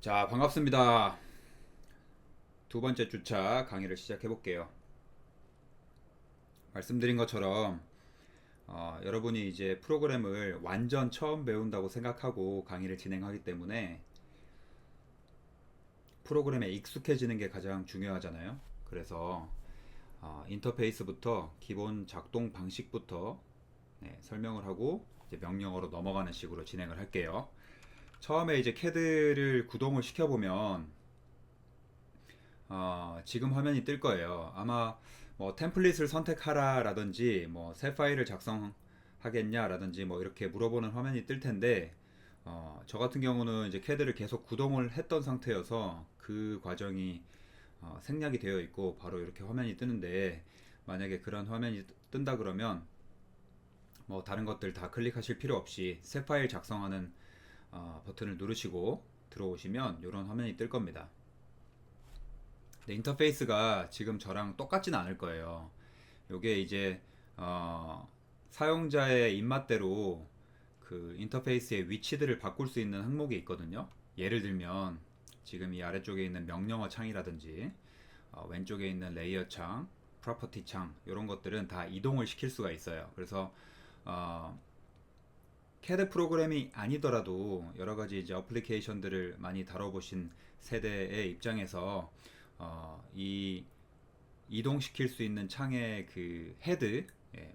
자, 반갑습니다. 두 번째 주차 강의를 시작해 볼게요. 말씀드린 것처럼 여러분이 이제 프로그램을 완전 처음 배운다고 생각하고 강의를 진행하기 때문에 프로그램에 익숙해지는 게 가장 중요하잖아요. 그래서 인터페이스부터 기본 작동 방식부터 설명을 하고 이제 명령어로 넘어가는 식으로 진행을 할게요. 처음에 이제 캐드를 구동을 시켜보면 지금 화면이 뜰 거예요. 아마 뭐 템플릿을 선택하라 라든지 뭐 새 파일을 작성하겠냐 라든지 뭐 이렇게 물어보는 화면이 뜰 텐데 저 같은 경우는 이제 캐드를 계속 구동을 했던 상태여서 그 과정이 생략이 되어 있고 바로 이렇게 화면이 뜨는데, 만약에 그런 화면이 뜬다 그러면 뭐 다른 것들 다 클릭하실 필요 없이 새 파일 작성하는 버튼을 누르시고 들어오시면 이런 화면이 뜰 겁니다. 네, 인터페이스가 지금 저랑 똑같진 않을 거예요. 요게 이제 사용자의 입맛대로 그 인터페이스의 위치들을 바꿀 수 있는 항목이 있거든요. 예를 들면 지금 이 아래쪽에 있는 명령어 창이라든지 왼쪽에 있는 레이어 창, 프로퍼티 창, 이런 것들은 다 이동을 시킬 수가 있어요. 그래서 어, CAD 프로그램이 아니더라도 여러 가지 이제 어플리케이션들을 많이 다뤄보신 세대의 입장에서 이 이동시킬 수 있는 창의 그 헤드,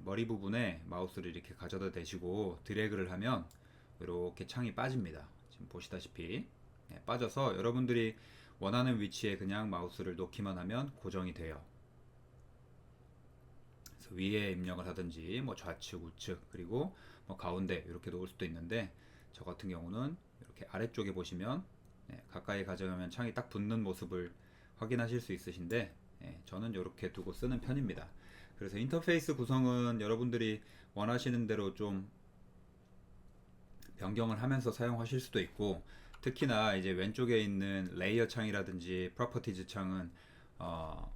머리 부분에 마우스를 이렇게 가져다 대시고 드래그를 하면 이렇게 창이 빠집니다. 지금 보시다시피 빠져서 여러분들이 원하는 위치에 그냥 마우스를 놓기만 하면 고정이 돼요. 그래서 위에 입력을 하든지 뭐 좌측, 우측, 그리고 뭐 가운데 이렇게 놓을 수도 있는데, 저 같은 경우는 이렇게 아래쪽에 보시면 가까이 가져가면 창이 딱 붙는 모습을 확인하실 수 있으신데, 저는 이렇게 두고 쓰는 편입니다. 그래서 인터페이스 구성은 여러분들이 원하시는 대로 좀 변경을 하면서 사용하실 수도 있고, 특히나 이제 왼쪽에 있는 레이어 창이라든지 프로퍼티즈 창은 어,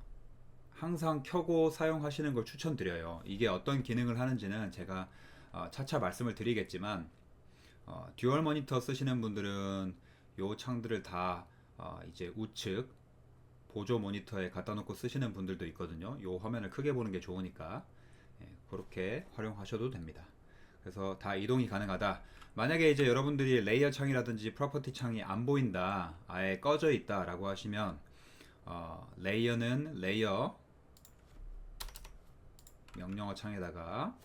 항상 켜고 사용하시는 걸 추천드려요. 이게 어떤 기능을 하는지는 제가 차차 말씀을 드리겠지만, 듀얼 모니터 쓰시는 분들은 요 창들을 다 이제 우측 보조 모니터에 갖다 놓고 쓰시는 분들도 있거든요. 요 화면을 크게 보는 게 좋으니까 그렇게 활용하셔도 됩니다. 그래서 다 이동이 가능하다. 만약에 이제 여러분들이 레이어 창이라든지 프로퍼티 창이 안 보인다, 아예 꺼져 있다 라고 하시면 레이어는 레이어 명령어 창에다가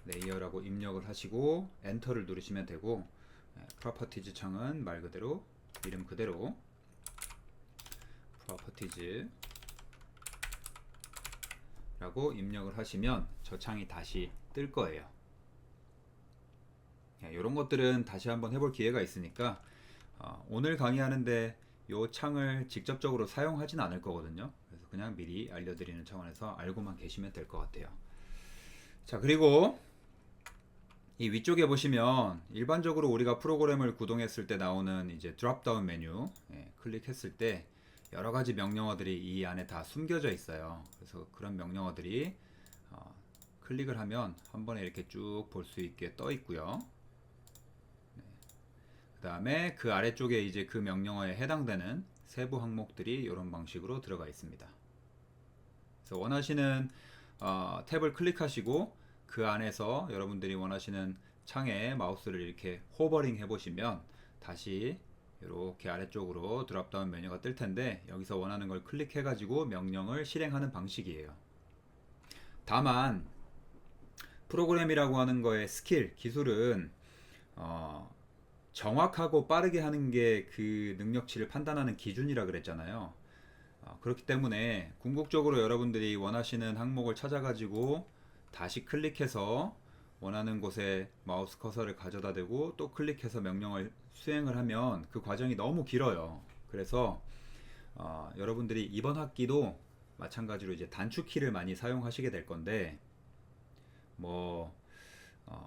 레이어라고 입력을 하시고 엔터를 누르시면 되고, 프로퍼티즈 창은 말 그대로 이름 그대로 프로퍼티즈 라고 입력을 하시면 저 창이 다시 뜰 거예요. 이런 것들은 다시 한번 해볼 기회가 있으니까 오늘 강의하는데 이 창을 직접적으로 사용하진 않을 거거든요. 그래서 그냥 미리 알려드리는 차원에서 알고만 계시면 될 것 같아요. 자, 그리고 이 위쪽에 보시면 일반적으로 우리가 프로그램을 구동했을 때 나오는 이제 드롭다운 메뉴 클릭했을 때 여러 가지 명령어들이 이 안에 다 숨겨져 있어요. 그래서 그런 명령어들이 클릭을 하면 한 번에 이렇게 쭉 볼 수 있게 떠 있고요. 그 다음에 그 아래쪽에 이제 그 명령어에 해당되는 세부 항목들이 이런 방식으로 들어가 있습니다. 그래서 원하시는 탭을 클릭하시고 그 안에서 여러분들이 원하시는 창에 마우스를 이렇게 호버링 해보시면 다시 이렇게 아래쪽으로 드롭다운 메뉴가 뜰 텐데, 여기서 원하는 걸 클릭해 가지고 명령을 실행하는 방식이에요. 다만 프로그램이라고 하는 거의 스킬, 기술은 정확하고 빠르게 하는 게 그 능력치를 판단하는 기준이라 그랬잖아요. 그렇기 때문에 궁극적으로 여러분들이 원하시는 항목을 찾아가지고 다시 클릭해서 원하는 곳에 마우스 커서를 가져다 대고 또 클릭해서 명령을 수행을 하면 그 과정이 너무 길어요. 그래서 여러분들이 이번 학기도 마찬가지로 이제 단축키를 많이 사용하시게 될 건데, 뭐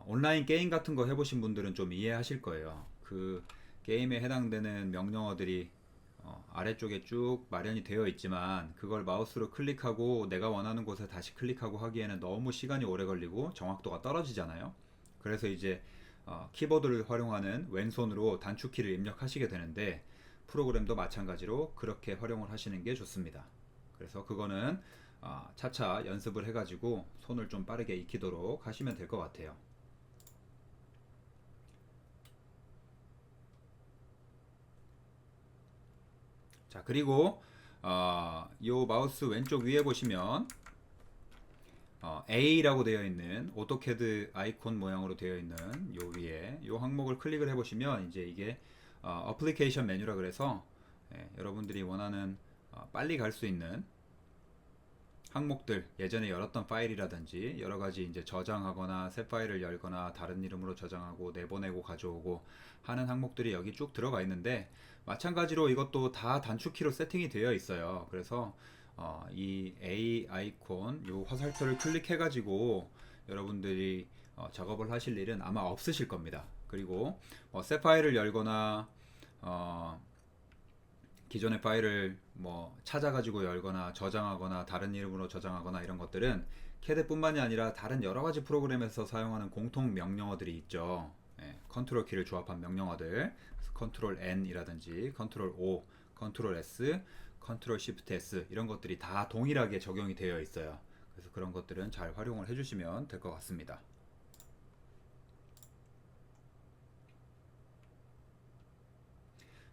온라인 게임 같은 거 해보신 분들은 좀 이해하실 거예요. 그 게임에 해당되는 명령어들이 아래쪽에 쭉 마련이 되어 있지만 그걸 마우스로 클릭하고 내가 원하는 곳에 다시 클릭하고 하기에는 너무 시간이 오래 걸리고 정확도가 떨어지잖아요. 그래서 이제 키보드를 활용하는 왼손으로 단축키를 입력하시게 되는데 프로그램도 마찬가지로 그렇게 활용을 하시는 게 좋습니다. 그래서 그거는 차차 연습을 해가지고 손을 좀 빠르게 익히도록 하시면 될 것 같아요. 자, 그리고 요 마우스 왼쪽 위에 보시면 A라고 되어 있는 오토캐드 아이콘 모양으로 되어 있는 요 위에 요 항목을 클릭을 해보시면 이제 이게 어플리케이션 메뉴라 그래서 여러분들이 원하는 빨리 갈 수 있는 항목들, 예전에 열었던 파일이라든지 여러가지 이제 저장하거나 새 파일을 열거나 다른 이름으로 저장하고 내보내고 가져오고 하는 항목들이 여기 쭉 들어가 있는데 마찬가지로 이것도 다 단축키로 세팅이 되어 있어요. 그래서 이 A 아이콘 요 화살표를 클릭해 가지고 여러분들이 작업을 하실 일은 아마 없으실 겁니다. 그리고 새 파일을 열거나 기존의 파일을 찾아가지고 열거나 저장하거나 다른 이름으로 저장하거나 이런 것들은 CAD 뿐만이 아니라 다른 여러가지 프로그램에서 사용하는 공통 명령어들이 있죠. 컨트롤 키를 조합한 명령어들, 컨트롤 N 이라든지 컨트롤 O, 컨트롤 S, 컨트롤 시프트 S 이런 것들이 다 동일하게 적용이 되어 있어요. 그래서 그런 것들은 잘 활용을 해주시면 될 것 같습니다.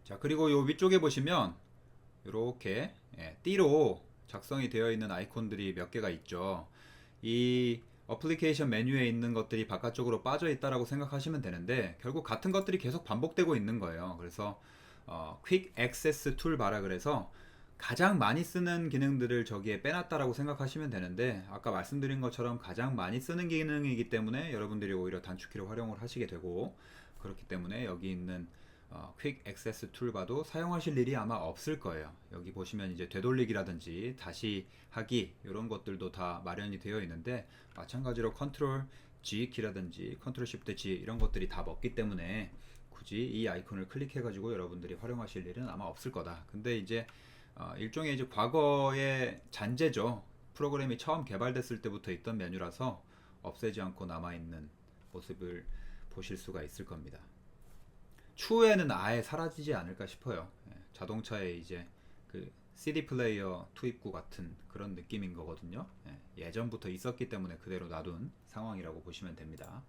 자, 그리고 요 위쪽에 보시면 이렇게 띠로 작성이 되어 있는 아이콘들이 몇 개가 있죠. 이 어플리케이션 메뉴에 있는 것들이 바깥쪽으로 빠져 있다라고 생각하시면 되는데 결국 같은 것들이 계속 반복되고 있는 거예요. 그래서 퀵 액세스 툴 바라 그래서 가장 많이 쓰는 기능들을 저기에 빼놨다라고 생각하시면 되는데 아까 말씀드린 것처럼 가장 많이 쓰는 기능이기 때문에 여러분들이 오히려 단축키를 활용을 하시게 되고 그렇기 때문에 여기 있는 퀵 액세스 툴바도 사용하실 일이 아마 없을 거예요. 여기 보시면 이제 되돌리기라든지 다시 하기 이런 것들도 다 마련이 되어 있는데 마찬가지로 컨트롤 G 키라든지 컨트롤 시프트 G 이런 것들이 다 먹기 때문에 굳이 이 아이콘을 클릭해 가지고 여러분들이 활용하실 일은 아마 없을 거다. 근데 이제 일종의 이제 과거의 잔재죠. 프로그램이 처음 개발됐을 때부터 있던 메뉴라서 없애지 않고 남아있는 모습을 보실 수가 있을 겁니다. 추후에는 아예 사라지지 않을까 싶어요. 자동차에 이제 그 CD 플레이어 투입구 같은 그런 느낌인 거거든요. 예전부터 있었기 때문에 그대로 놔둔 상황이라고 보시면 됩니다.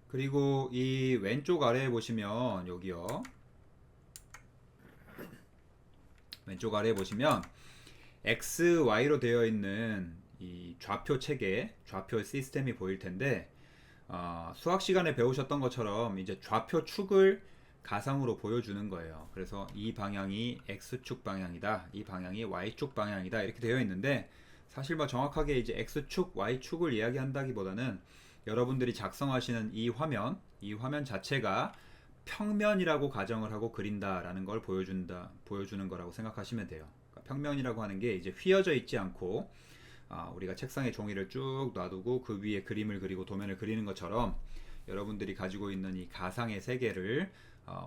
그리고 이 왼쪽 아래에 보시면 여기요. 왼쪽 아래에 보시면 X, Y로 되어 있는 이 좌표 체계, 좌표 시스템이 보일 텐데 수학 시간에 배우셨던 것처럼 이제 좌표 축을 가상으로 보여주는 거예요. 그래서 이 방향이 X축 방향이다, 이 방향이 Y축 방향이다 이렇게 되어 있는데 사실 정확하게 이제 X축, Y축을 이야기한다기보다는 여러분들이 작성하시는 이 화면 자체가 평면이라고 가정을 하고 그린다라는 걸 보여주는 거라고 생각하시면 돼요. 그러니까 평면이라고 하는 게 이제 휘어져 있지 않고 우리가 책상에 종이를 쭉 놔두고 그 위에 그림을 그리고 도면을 그리는 것처럼 여러분들이 가지고 있는 이 가상의 세계를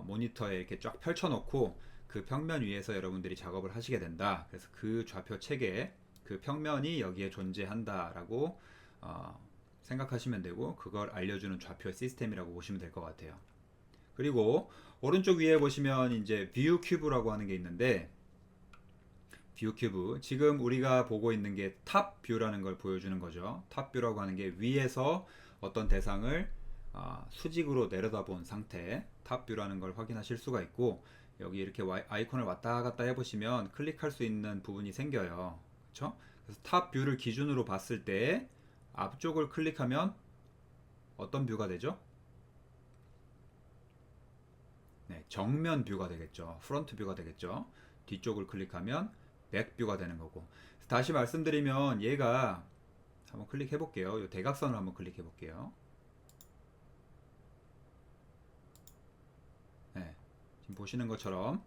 모니터에 이렇게 쫙 펼쳐놓고 그 평면 위에서 여러분들이 작업을 하시게 된다. 그래서 그 좌표 체계, 그 평면이 여기에 존재한다라고 생각하시면 되고 그걸 알려주는 좌표 시스템이라고 보시면 될 것 같아요. 그리고 오른쪽 위에 보시면 이제 뷰 큐브라고 하는 게 있는데 뷰 큐브 지금 우리가 보고 있는 게 탑 뷰라는 걸 보여주는 거죠. 탑 뷰라고 하는 게 위에서 어떤 대상을 수직으로 내려다본 상태 탑 뷰라는 걸 확인하실 수가 있고 여기 이렇게 아이콘을 왔다 갔다 해보시면 클릭할 수 있는 부분이 생겨요. 그렇죠? 그래서 탑 뷰를 기준으로 봤을 때 앞쪽을 클릭하면 어떤 뷰가 되죠? 네, 정면 뷰가 되겠죠. 프론트 뷰가 되겠죠. 뒤쪽을 클릭하면 백 뷰가 되는 거고. 다시 말씀드리면 얘가 한번 클릭해 볼게요. 이 대각선을 한번 클릭해 볼게요. 네, 지금 보시는 것처럼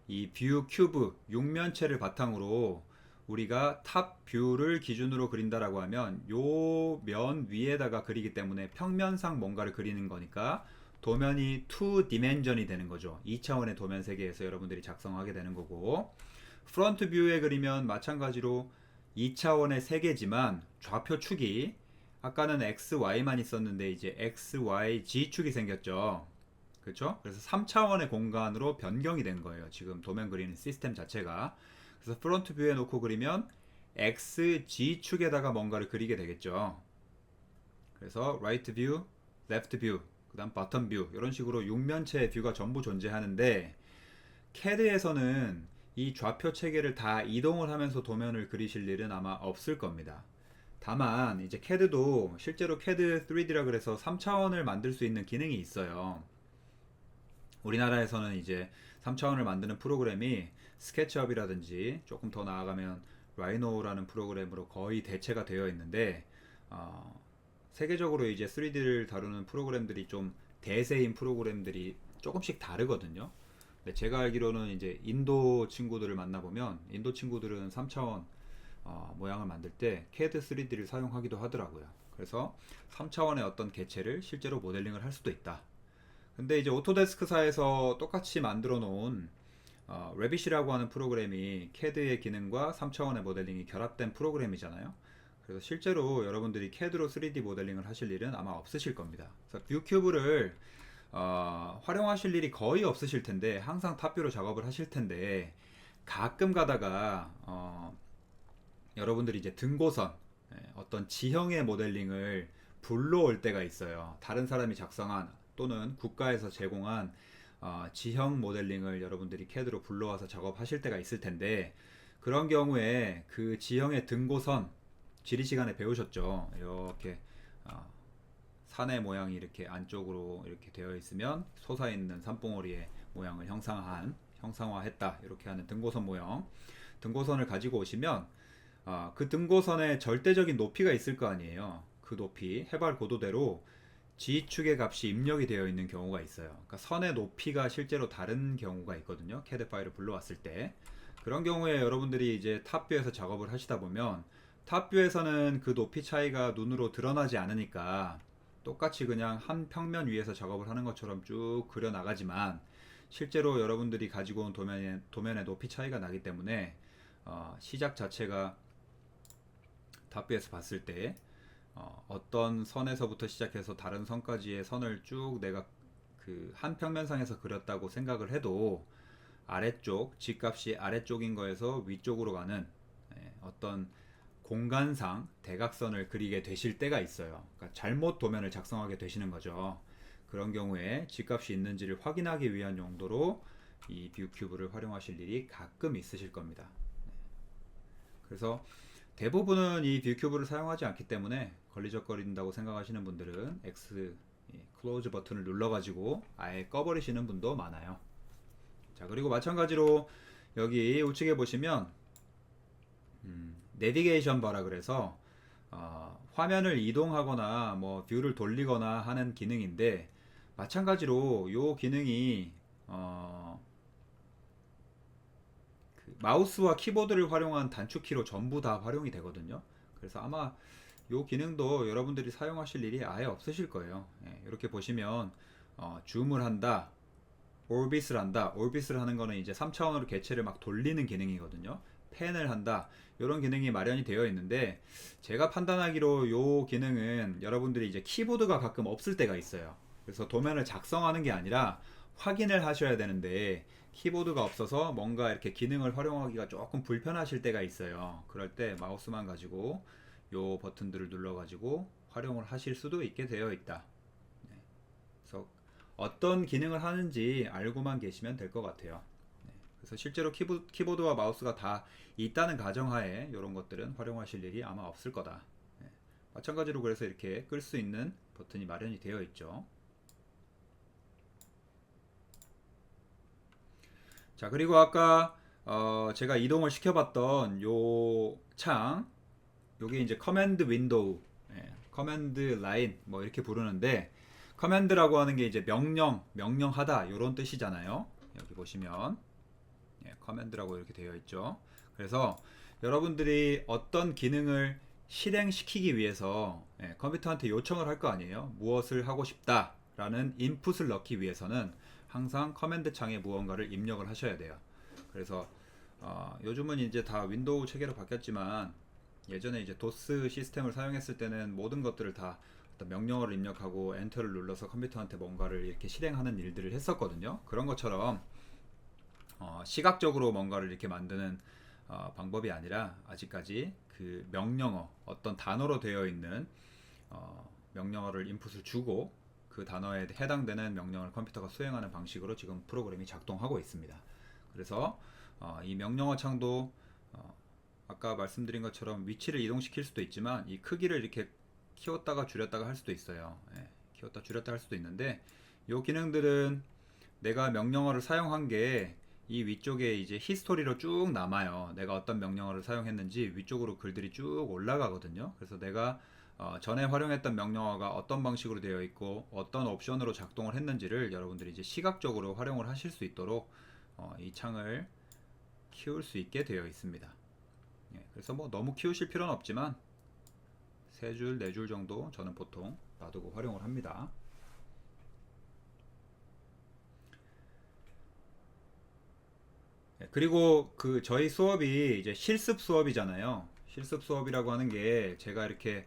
이 뷰 큐브 육면체를 바탕으로 우리가 탑 뷰를 기준으로 그린다라고 하면 요 면 위에다가 그리기 때문에 평면상 뭔가를 그리는 거니까 도면이 2 디멘전이 되는 거죠. 2차원의 도면 세계에서 여러분들이 작성하게 되는 거고, 프론트 뷰에 그리면 마찬가지로 2차원의 세계지만 좌표 축이 아까는 x, y만 있었는데 이제 x, y, z 축이 생겼죠. 그렇죠? 그래서 3차원의 공간으로 변경이 된 거예요. 지금 도면 그리는 시스템 자체가. 그래서 프론트 뷰에 놓고 그리면 x, g 축에다가 뭔가를 그리게 되겠죠. 그래서 right view, left view, 그 다음 bottom view 이런 식으로 6면체의 뷰가 전부 존재하는데, CAD에서는 이 좌표 체계를 다 이동을 하면서 도면을 그리실 일은 아마 없을 겁니다. 다만 이제 CAD도 실제로 CAD 3D라 그래서 3차원을 만들 수 있는 기능이 있어요. 우리나라에서는 이제 3차원을 만드는 프로그램이 스케치업이라든지 조금 더 나아가면 라이노라는 프로그램으로 거의 대체가 되어 있는데, 세계적으로 이제 3D를 다루는 프로그램들이 좀 대세인 프로그램들이 조금씩 다르거든요. 근데 제가 알기로는 이제 인도 친구들을 만나보면 인도 친구들은 3차원 모양을 만들 때 CAD 3D를 사용하기도 하더라고요. 그래서 3차원의 어떤 개체를 실제로 모델링을 할 수도 있다. 근데 이제 오토데스크사에서 똑같이 만들어 놓은 레빗이라고 하는 프로그램이 CAD의 기능과 3차원의 모델링이 결합된 프로그램이잖아요. 그래서 실제로 여러분들이 CAD로 3D 모델링을 하실 일은 아마 없으실 겁니다. 그래서 뷰큐브를 활용하실 일이 거의 없으실 텐데, 항상 탑뷰로 작업을 하실 텐데, 가끔 가다가 여러분들이 이제 등고선, 어떤 지형의 모델링을 불러올 때가 있어요. 다른 사람이 작성한 또는 국가에서 제공한 지형 모델링을 여러분들이 CAD로 불러와서 작업하실 때가 있을 텐데, 그런 경우에 그 지형의 등고선, 지리 시간에 배우셨죠? 이렇게 산의 모양이 이렇게 안쪽으로 이렇게 되어 있으면 솟아있는 산봉우리의 모양을 형상화했다, 이렇게 하는 등고선 모형, 등고선을 가지고 오시면 그 등고선에 절대적인 높이가 있을 거 아니에요. 그 높이, 해발 고도대로 G축의 값이 입력이 되어 있는 경우가 있어요. 그러니까 선의 높이가 실제로 다른 경우가 있거든요. CAD 파일을 불러왔을 때. 그런 경우에 여러분들이 이제 탑뷰에서 작업을 하시다 보면, 탑뷰에서는 그 높이 차이가 눈으로 드러나지 않으니까 똑같이 그냥 한 평면 위에서 작업을 하는 것처럼 쭉 그려 나가지만, 실제로 여러분들이 가지고 온 도면의 높이 차이가 나기 때문에 시작 자체가 탑뷰에서 봤을 때 어떤 선에서부터 시작해서 다른 선까지의 선을 쭉 내가 그 한 평면상에서 그렸다고 생각을 해도, 아래쪽, G값이 아래쪽인 거에서 위쪽으로 가는 어떤 공간상 대각선을 그리게 되실 때가 있어요. 그러니까 잘못 도면을 작성하게 되시는 거죠. 그런 경우에 G값이 있는지를 확인하기 위한 용도로 이 뷰큐브를 활용하실 일이 가끔 있으실 겁니다. 그래서 대부분은 이 뷰큐브를 사용하지 않기 때문에 걸리적거린다고 생각하시는 분들은 X 클로즈 버튼을 눌러가지고 아예 꺼버리시는 분도 많아요. 자, 그리고 마찬가지로 여기 우측에 보시면 내비게이션 바라 그래서 화면을 이동하거나 뭐 뷰를 돌리거나 하는 기능인데, 마찬가지로 요 기능이 그 마우스와 키보드를 활용한 단축키로 전부 다 활용이 되거든요. 그래서 아마 요 기능도 여러분들이 사용하실 일이 아예 없으실 거예요. 이렇게 보시면 줌을 한다, 오비스를 한다. 오비스를 하는 거는 이제 3차원으로 개체를 막 돌리는 기능이거든요. 펜을 한다, 이런 기능이 마련이 되어 있는데, 제가 판단하기로 요 기능은 여러분들이 이제 키보드가 가끔 없을 때가 있어요. 그래서 도면을 작성하는 게 아니라 확인을 하셔야 되는데, 키보드가 없어서 뭔가 이렇게 기능을 활용하기가 조금 불편하실 때가 있어요. 그럴 때 마우스만 가지고 요 버튼들을 눌러 가지고 활용을 하실 수도 있게 되어 있다. 그래서 어떤 기능을 하는지 알고만 계시면 될 것 같아요. 그래서 실제로 키보드와 마우스가 다 있다는 가정하에 이런 것들은 활용하실 일이 아마 없을 거다. 마찬가지로 그래서 이렇게 끌 수 있는 버튼이 마련이 되어 있죠. 자, 그리고 아까 제가 이동을 시켜봤던 요 창, 요게 이제 커맨드 윈도우, 커맨드 라인 뭐 이렇게 부르는데, 커맨드라고 하는 게 이제 명령하다 요런 뜻이잖아요. 여기 보시면 커맨드라고 이렇게 되어 있죠. 그래서 여러분들이 어떤 기능을 실행시키기 위해서 컴퓨터한테 요청을 할 거 아니에요. 무엇을 하고 싶다 라는 인풋을 넣기 위해서는 항상 커맨드 창에 무언가를 입력을 하셔야 돼요. 그래서 요즘은 이제 다 윈도우 체계로 바뀌었지만 예전에 이제 도스 시스템을 사용했을 때는 모든 것들을 다 어떤 명령어를 입력하고 엔터를 눌러서 컴퓨터한테 뭔가를 이렇게 실행하는 일들을 했었거든요. 그런 것처럼 시각적으로 뭔가를 이렇게 만드는 방법이 아니라 아직까지 그 명령어, 어떤 단어로 되어 있는 명령어를 인풋을 주고 그 단어에 해당되는 명령어를 컴퓨터가 수행하는 방식으로 지금 프로그램이 작동하고 있습니다. 그래서 이 명령어 창도 아까 말씀드린 것처럼 위치를 이동시킬 수도 있지만 이 크기를 이렇게 키웠다가 줄였다가 할 수도 있어요. 키웠다 줄였다 할 수도 있는데 이 기능들은 내가 명령어를 사용한 게 이 위쪽에 이제 히스토리로 쭉 남아요. 내가 어떤 명령어를 사용했는지 위쪽으로 글들이 쭉 올라가거든요. 그래서 내가 전에 활용했던 명령어가 어떤 방식으로 되어 있고 어떤 옵션으로 작동을 했는지를 여러분들이 이제 시각적으로 활용을 하실 수 있도록 이 창을 키울 수 있게 되어 있습니다. 그래서 뭐 너무 키우실 필요는 없지만 3줄, 4줄 정도 저는 보통 놔두고 활용을 합니다. 그리고 그 저희 수업이 이제 실습 수업이잖아요. 실습 수업이라고 하는 게 제가 이렇게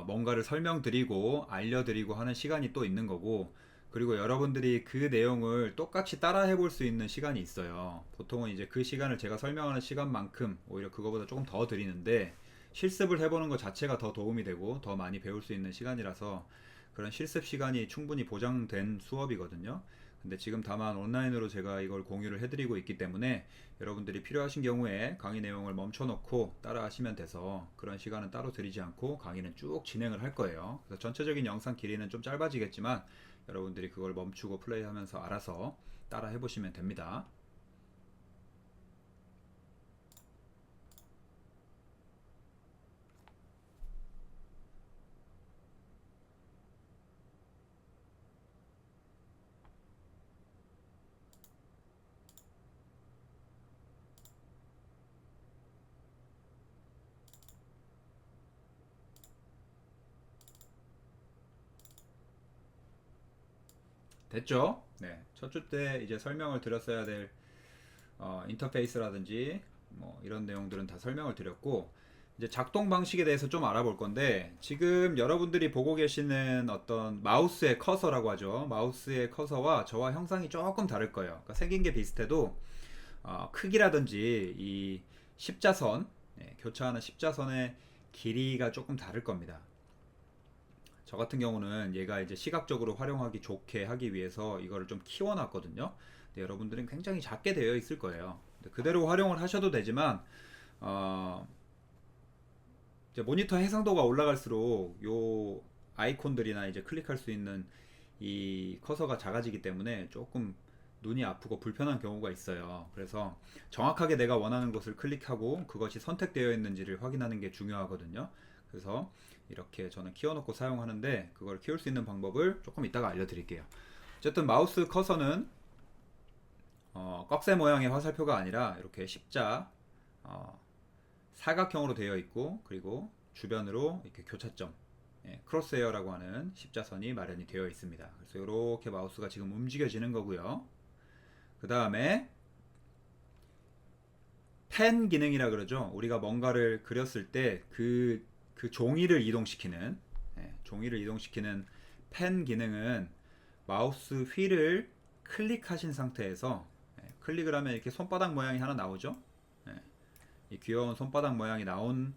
뭔가를 설명드리고 알려드리고 하는 시간이 또 있는 거고, 그리고 여러분들이 그 내용을 똑같이 따라 해볼 수 있는 시간이 있어요. 보통은 이제 그 시간을 제가 설명하는 시간만큼 오히려 그거보다 조금 더 드리는데, 실습을 해보는 것 자체가 더 도움이 되고 더 많이 배울 수 있는 시간이라서 그런 실습 시간이 충분히 보장된 수업이거든요. 근데 지금 다만 온라인으로 제가 이걸 공유를 해드리고 있기 때문에 여러분들이 필요하신 경우에 강의 내용을 멈춰놓고 따라 하시면 돼서 그런 시간은 따로 드리지 않고 강의는 쭉 진행을 할 거예요. 그래서 전체적인 영상 길이는 좀 짧아지겠지만 여러분들이 그걸 멈추고 플레이하면서 알아서 따라 해보시면 됩니다. 됐죠? 네. 첫 주 때 이제 설명을 드렸어야 될 인터페이스라든지 뭐 이런 내용들은 다 설명을 드렸고, 이제 작동 방식에 대해서 좀 알아볼 건데, 지금 여러분들이 보고 계시는 어떤 마우스의 커서라고 하죠. 마우스의 커서와 저와 형상이 조금 다를 거예요. 그러니까 생긴 게 비슷해도 크기라든지 이 십자선, 교차하는 십자선의 길이가 조금 다를 겁니다. 저 같은 경우는 얘가 이제 시각적으로 활용하기 좋게 하기 위해서 이거를 좀 키워놨거든요. 근데 여러분들은 굉장히 작게 되어 있을 거예요. 그대로 활용을 하셔도 되지만 이제 모니터 해상도가 올라갈수록 요 아이콘들이나 이제 클릭할 수 있는 이 커서가 작아지기 때문에 조금 눈이 아프고 불편한 경우가 있어요. 그래서 정확하게 내가 원하는 것을 클릭하고 그것이 선택되어 있는지를 확인하는 게 중요하거든요. 그래서 이렇게 저는 키워놓고 사용하는데, 그걸 키울 수 있는 방법을 조금 이따가 알려드릴게요. 어쨌든 마우스 커서는 꺽쇠 모양의 화살표가 아니라 이렇게 십자 사각형으로 되어 있고, 그리고 주변으로 이렇게 교차점, 크로스헤어라고 하는 십자선이 마련이 되어 있습니다. 그래서 이렇게 마우스가 지금 움직여지는 거고요. 그 다음에 펜 기능이라 그러죠. 우리가 뭔가를 그렸을 때 그 종이를 이동시키는 종이를 이동시키는 펜 기능은 마우스 휠을 클릭하신 상태에서 클릭을 하면 이렇게 손바닥 모양이 하나 나오죠. 이 귀여운 손바닥 모양이 나온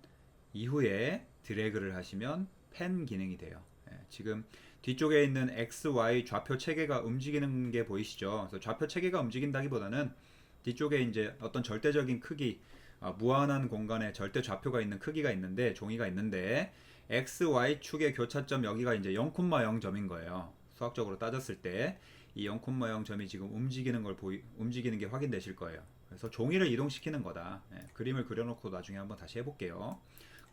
이후에 드래그를 하시면 펜 기능이 돼요. 지금 뒤쪽에 있는 X, Y 좌표 체계가 움직이는 게 보이시죠? 그래서 좌표 체계가 움직인다기보다는 뒤쪽에 이제 어떤 절대적인 크기, 무한한 공간에 절대 좌표가 있는 크기가 있는데, 종이가 있는데 X, Y 축의 교차점 여기가 이제 0,0점인 거예요. 수학적으로 따졌을 때 이 0,0점이 지금 움직이는 게 확인되실 거예요. 그래서 종이를 이동시키는 거다. 그림을 그려놓고 나중에 한번 다시 해볼게요.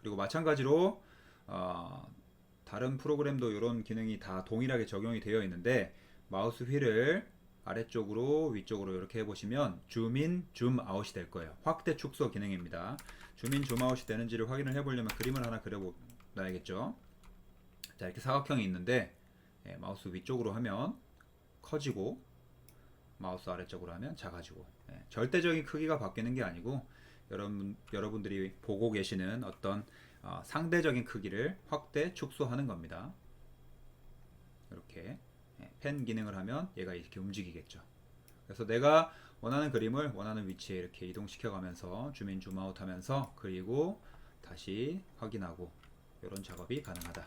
그리고 마찬가지로 다른 프로그램도 이런 기능이 다 동일하게 적용이 되어 있는데, 마우스 휠을 아래쪽으로 위쪽으로 이렇게 해보시면 줌인, 줌아웃이 될 거예요. 확대 축소 기능입니다. 줌인, 줌아웃이 되는지를 확인을 해보려면 그림을 하나 그려놔야겠죠. 자, 이렇게 사각형이 있는데 마우스 위쪽으로 하면 커지고 마우스 아래쪽으로 하면 작아지고, 절대적인 크기가 바뀌는 게 아니고 여러분들이 보고 계시는 어떤 상대적인 크기를 확대 축소하는 겁니다. 이렇게 펜 기능을 하면 얘가 이렇게 움직이겠죠. 그래서 내가 원하는 그림을 원하는 위치에 이렇게 이동시켜 가면서 줌인 줌아웃 하면서 그리고 다시 확인하고 이런 작업이 가능하다.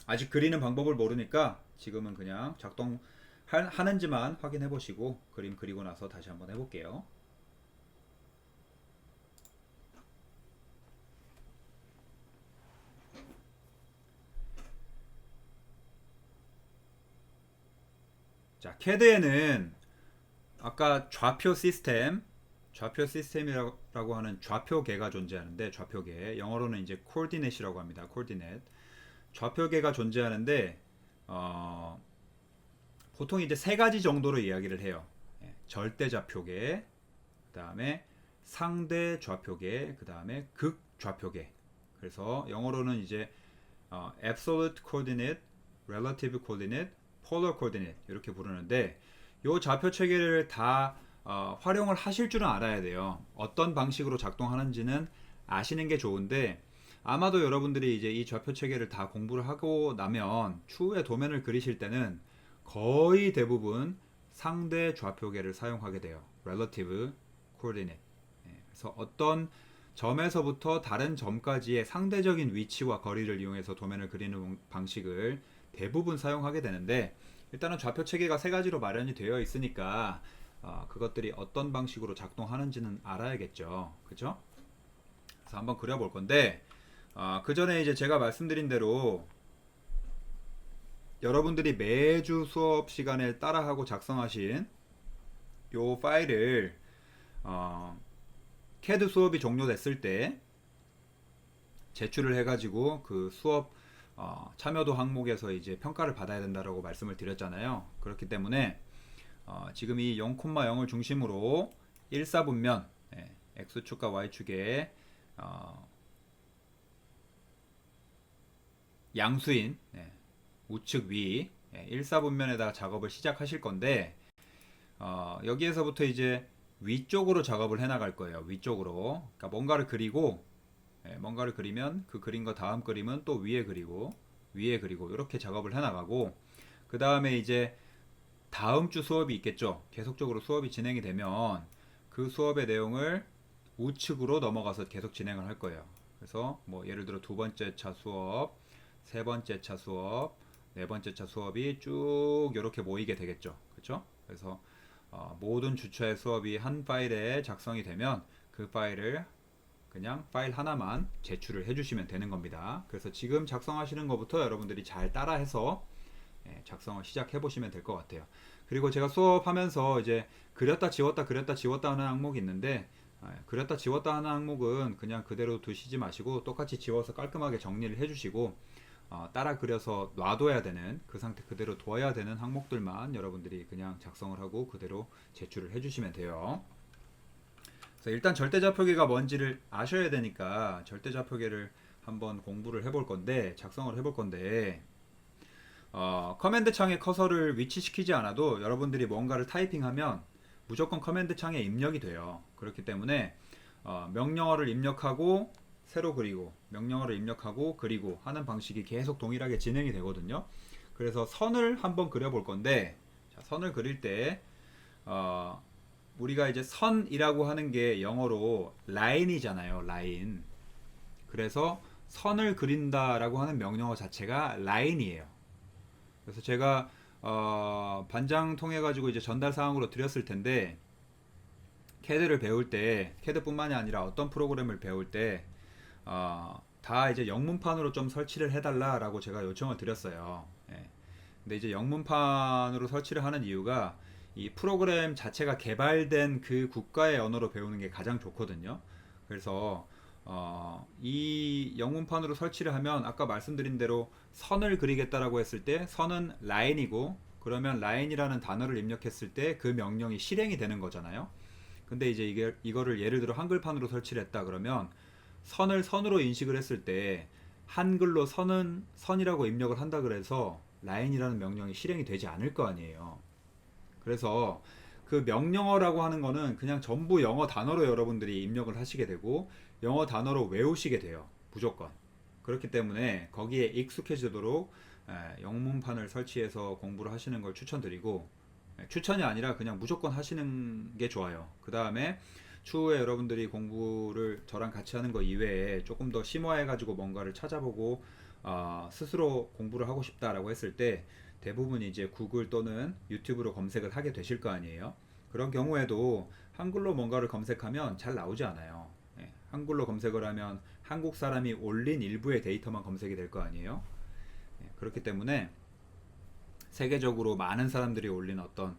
아직 그리는 방법을 모르니까 지금은 그냥 작동하는지만 확인해 보시고 그림 그리고 나서 다시 한번 해볼게요. 자, 캐드에는 아까 좌표 시스템이라고 하는 좌표계가 존재하는데, 좌표계 영어로는 이제 코디넷이라고 합니다. 코디넷. 좌표계가 존재하는데 보통 이제 세 가지 정도로 이야기를 해요. 절대 좌표계, 그 다음에 상대 좌표계, 그 다음에 극 좌표계. 그래서 영어로는 이제 absolute coordinate, relative coordinate, polar coordinate 이렇게 부르는데, 이 좌표 체계를 다 활용을 하실 줄은 알아야 돼요. 어떤 방식으로 작동하는지는 아시는 게 좋은데, 아마도 여러분들이 이제 이 좌표 체계를 다 공부를 하고 나면 추후에 도면을 그리실 때는 거의 대부분 상대 좌표계를 사용하게 돼요. relative coordinate. 그래서 어떤 점에서부터 다른 점까지의 상대적인 위치와 거리를 이용해서 도면을 그리는 방식을 대부분 사용하게 되는데, 일단은 좌표 체계가 세 가지로 마련이 되어 있으니까 그것들이 어떤 방식으로 작동하는지는 알아야겠죠. 그죠? 그래서 한번 그려볼 건데, 그 전에 이제 제가 말씀드린 대로 여러분들이 매주 수업 시간에 따라하고 작성하신 요 파일을 CAD 수업이 종료됐을 때 제출을 해가지고 그 수업 참여도 항목에서 이제 평가를 받아야 된다라고 말씀을 드렸잖아요. 그렇기 때문에 지금 이 0,0을 중심으로 1사분면, X축과 Y축에 양수인 우측 위 1사분면에다가 작업을 시작하실 건데, 여기에서부터 이제 위쪽으로 작업을 해 나갈 거예요. 위쪽으로. 그러니까 뭔가를 그리면 그 그림과 다음 그림은 또 위에 그리고 이렇게 작업을 해 나가고, 그 다음에 이제 다음 주 수업이 있겠죠. 계속적으로 수업이 진행이 되면 그 수업의 내용을 우측으로 넘어가서 계속 진행을 할 거예요. 그래서 뭐 예를 들어 두 번째 차 수업, 세 번째 차 수업, 네 번째 차 수업이 쭉 이렇게 모이게 되겠죠. 그렇죠? 그래서 모든 주차의 수업이 한 파일에 작성이 되면 그 파일을 그냥 파일 하나만 제출을 해주시면 되는 겁니다. 그래서 지금 작성하시는 것부터 여러분들이 잘 따라해서 작성을 시작해 보시면 될 것 같아요. 그리고 제가 수업하면서 이제 그렸다 지웠다 하는 항목이 있는데, 그렸다 지웠다 하는 항목은 그냥 그대로 두시지 마시고 똑같이 지워서 깔끔하게 정리를 해주시고, 따라 그려서 놔둬야 되는, 그 상태 그대로 둬야 되는 항목들만 여러분들이 그냥 작성을 하고 그대로 제출을 해주시면 돼요. 그래서 일단 절대좌표계가 뭔지를 아셔야 되니까 절대좌표계를 한번 공부를 해볼 건데, 작성을 해볼 건데, 커맨드 창에 커서를 위치시키지 않아도 여러분들이 뭔가를 타이핑하면 무조건 커맨드 창에 입력이 돼요. 그렇기 때문에 명령어를 입력하고 새로 그리고, 명령어를 입력하고 그리고 하는 방식이 계속 동일하게 진행이 되거든요. 그래서 선을 한번 그려볼 건데, 자, 선을 그릴 때 우리가 이제 선이라고 하는 게 영어로 라인이잖아요. 라인. 그래서 선을 그린다라고 하는 명령어 자체가 라인이에요. 그래서 제가 반장 통해 가지고 이제 전달 사항으로 드렸을 텐데, 캐드를 배울 때, 캐드뿐만이 아니라 어떤 프로그램을 배울 때 다 이제 영문판으로 좀 설치를 해달라라고 제가 요청을 드렸어요. 근데 이제 영문판으로 설치를 하는 이유가, 이 프로그램 자체가 개발된 그 국가의 언어로 배우는 게 가장 좋거든요. 그래서 이 영문판으로 설치를 하면 아까 말씀드린 대로 선을 그리겠다라고 했을 때 선은 라인이고, 그러면 라인이라는 단어를 입력했을 때 그 명령이 실행이 되는 거잖아요. 근데 이거를 예를 들어 한글판으로 설치를 했다 그러면 선을 선으로 인식을 했을 때 한글로 선이라고 입력을 한다 그래서 라인이라는 명령이 실행이 되지 않을 거 아니에요. 그래서 그 명령어라고 하는 거는 그냥 전부 영어 단어로 여러분들이 입력을 하시게 되고 영어 단어로 외우시게 돼요. 무조건. 그렇기 때문에 거기에 익숙해지도록 영문판을 설치해서 공부를 하시는 걸 추천드리고, 추천이 아니라 그냥 무조건 하시는 게 좋아요. 그 다음에 추후에 여러분들이 공부를 저랑 같이 하는 거 이외에 조금 더 심화해가지고 뭔가를 찾아보고 스스로 공부를 하고 싶다라고 했을 때 대부분 이제 구글 또는 유튜브로 검색을 하게 되실 거 아니에요. 그런 경우에도 한글로 뭔가를 검색하면 잘 나오지 않아요. 한글로 검색을 하면 한국 사람이 올린 일부의 데이터만 검색이 될 거 아니에요. 그렇기 때문에 세계적으로 많은 사람들이 올린 어떤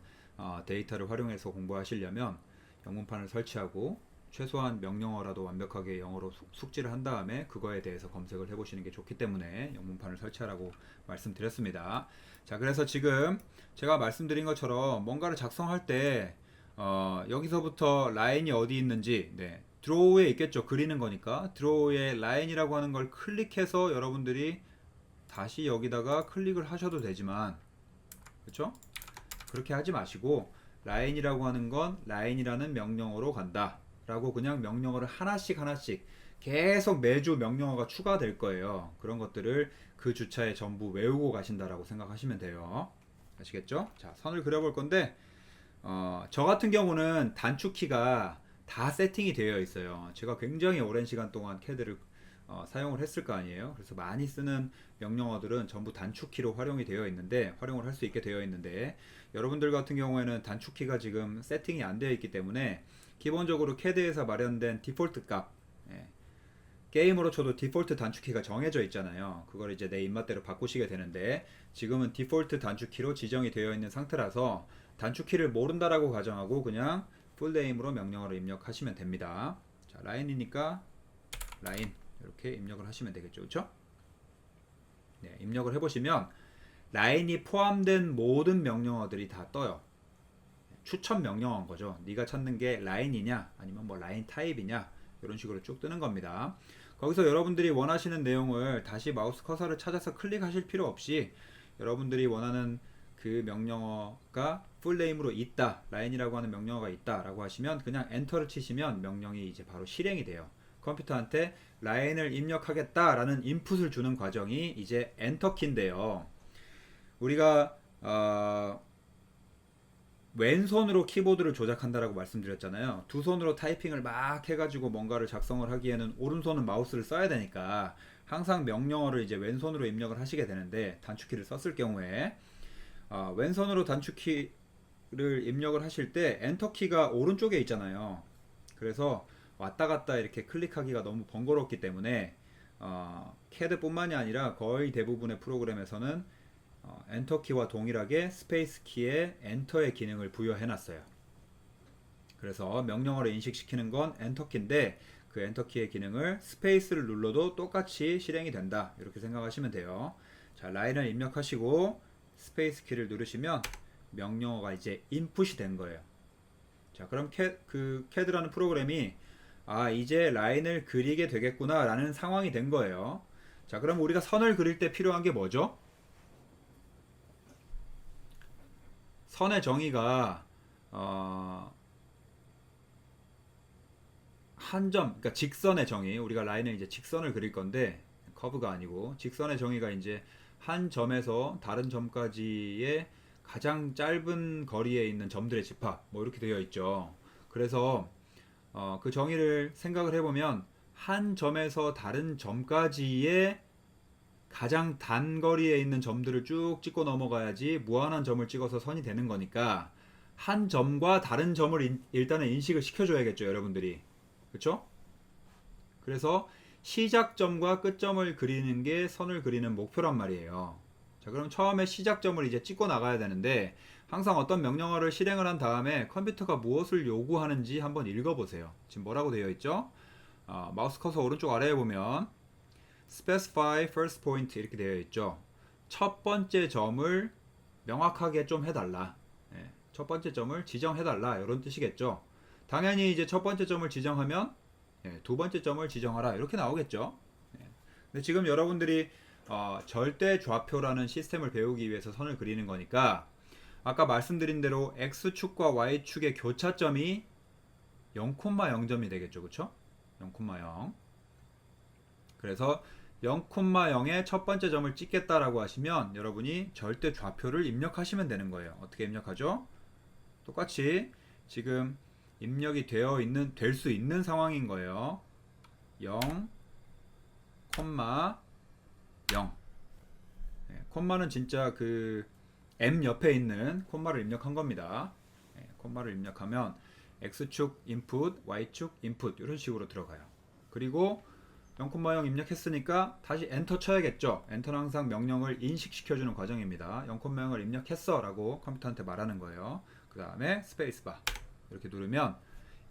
데이터를 활용해서 공부하시려면 영문판을 설치하고 최소한 명령어라도 완벽하게 영어로 숙지를 한 다음에 그거에 대해서 검색을 해보시는 게 좋기 때문에 영문판을 설치하라고 말씀드렸습니다. 자, 그래서 지금 제가 말씀드린 것처럼 뭔가를 작성할 때 여기서부터 라인이 어디 있는지, 드로우에 있겠죠. 그리는 거니까 드로우에 라인이라고 하는 걸 클릭해서 여러분들이 다시 여기다가 클릭을 하셔도 되지만, 그렇죠? 그렇게 하지 마시고 라인이라고 하는 건 라인이라는 명령어로 간다 라고 그냥 명령어를 하나씩 하나씩 계속 매주 명령어가 추가될 거예요. 그런 것들을 그 주차에 전부 외우고 가신다라고 생각하시면 돼요. 아시겠죠? 자, 선을 그려볼 건데 저 같은 경우는 단축키가 다 세팅이 되어 있어요. 제가 굉장히 오랜 시간 동안 캐드를 사용을 했을 거 아니에요. 그래서 많이 쓰는 명령어들은 전부 단축키로 활용이 되어 있는데, 활용을 할 수 있게 되어 있는데, 여러분들 같은 경우에는 단축키가 지금 세팅이 안 되어 있기 때문에 기본적으로 캐드에서 마련된 디폴트 값, 게임으로 쳐도 디폴트 단축키가 정해져 있잖아요. 그걸 이제 내 입맛대로 바꾸시게 되는데 지금은 디폴트 단축키로 지정이 되어 있는 상태라서 단축키를 모른다라고 가정하고 그냥 풀네임으로 명령어를 입력하시면 됩니다. 자, 라인이니까 라인 이렇게 입력을 하시면 되겠죠. 그렇죠? 네, 입력을 해보시면 라인이 포함된 모든 명령어들이 다 떠요. 추천 명령어인 거죠. 네가 찾는 게 라인이냐 아니면 뭐 라인 타입이냐 이런 식으로 쭉 뜨는 겁니다. 거기서 여러분들이 원하시는 내용을 다시 마우스 커서를 찾아서 클릭하실 필요 없이 여러분들이 원하는 그 명령어가 풀네임으로 있다, 라인이라고 하는 명령어가 있다 라고 하시면 그냥 엔터를 치시면 명령이 이제 바로 실행이 돼요. 컴퓨터한테 라인을 입력하겠다 라는 인풋을 주는 과정이 이제 엔터키인데요. 우리가 왼손으로 키보드를 조작한다라고 말씀드렸잖아요. 두 손으로 타이핑을 막 해가지고 뭔가를 작성을 하기에는 오른손은 마우스를 써야 되니까 항상 명령어를 이제 왼손으로 입력을 하시게 되는데, 단축키를 썼을 경우에 왼손으로 단축키를 입력을 하실 때 엔터키가 오른쪽에 있잖아요. 그래서 왔다 갔다 이렇게 클릭하기가 너무 번거롭기 때문에 캐드뿐만이 아니라 거의 대부분의 프로그램에서는 엔터키와 동일하게 스페이스 키에 엔터의 기능을 부여해 놨어요. 그래서 명령어를 인식시키는 건 엔터키인데 그 엔터키의 기능을 스페이스를 눌러도 똑같이 실행이 된다, 이렇게 생각하시면 돼요. 자, 라인을 입력하시고 스페이스 키를 누르시면 명령어가 이제 인풋이 된 거예요. 자, 그럼 캐드라는 프로그램이 이제 라인을 그리게 되겠구나 라는 상황이 된 거예요. 자, 그럼 우리가 선을 그릴 때 필요한 게 뭐죠? 선의 정의가 한 점, 그러니까 직선의 정의, 우리가 라인을 이제 직선을 그릴 건데 커브가 아니고 직선의 정의가 이제 한 점에서 다른 점까지의 가장 짧은 거리에 있는 점들의 집합, 뭐 이렇게 되어 있죠. 그래서 그 정의를 생각을 해보면 한 점에서 다른 점까지의 가장 단거리에 있는 점들을 쭉 찍고 넘어가야지 무한한 점을 찍어서 선이 되는 거니까 한 점과 다른 점을 일단은 인식을 시켜줘야겠죠, 여러분들이. 그쵸? 그래서 시작점과 끝점을 그리는 게 선을 그리는 목표란 말이에요. 자, 그럼 처음에 시작점을 이제 찍고 나가야 되는데 항상 어떤 명령어를 실행을 한 다음에 컴퓨터가 무엇을 요구하는지 한번 읽어보세요. 지금 뭐라고 되어 있죠? 마우스 커서 오른쪽 아래에 보면 specify first point 이렇게 되어 있죠. 첫 번째 점을 명확하게 좀 해달라. 첫 번째 점을 지정해달라, 이런 뜻이겠죠. 당연히 이제 첫 번째 점을 지정하면 두 번째 점을 지정하라, 이렇게 나오겠죠. 근데 지금 여러분들이 절대 좌표라는 시스템을 배우기 위해서 선을 그리는 거니까 아까 말씀드린 대로 x축과 y축의 교차점이 0,0점이 되겠죠. 그쵸? 0,0. 그래서 0,0의 첫 번째 점을 찍겠다라고 하시면 여러분이 절대 좌표를 입력하시면 되는 거예요. 어떻게 입력하죠? 똑같이 지금 입력이 될 수 있는 상황인 거예요. 0, 0. 네, 콤마는 진짜 그 M 옆에 있는 콤마를 입력한 겁니다. 네, 콤마를 입력하면 X축 인풋, Y축 인풋 이런 식으로 들어가요. 그리고 0,0 입력했으니까 다시 엔터 쳐야겠죠. 엔터는 항상 명령을 인식시켜주는 과정입니다. 0,0을 입력했어 라고 컴퓨터한테 말하는 거예요. 그 다음에 스페이스바 이렇게 누르면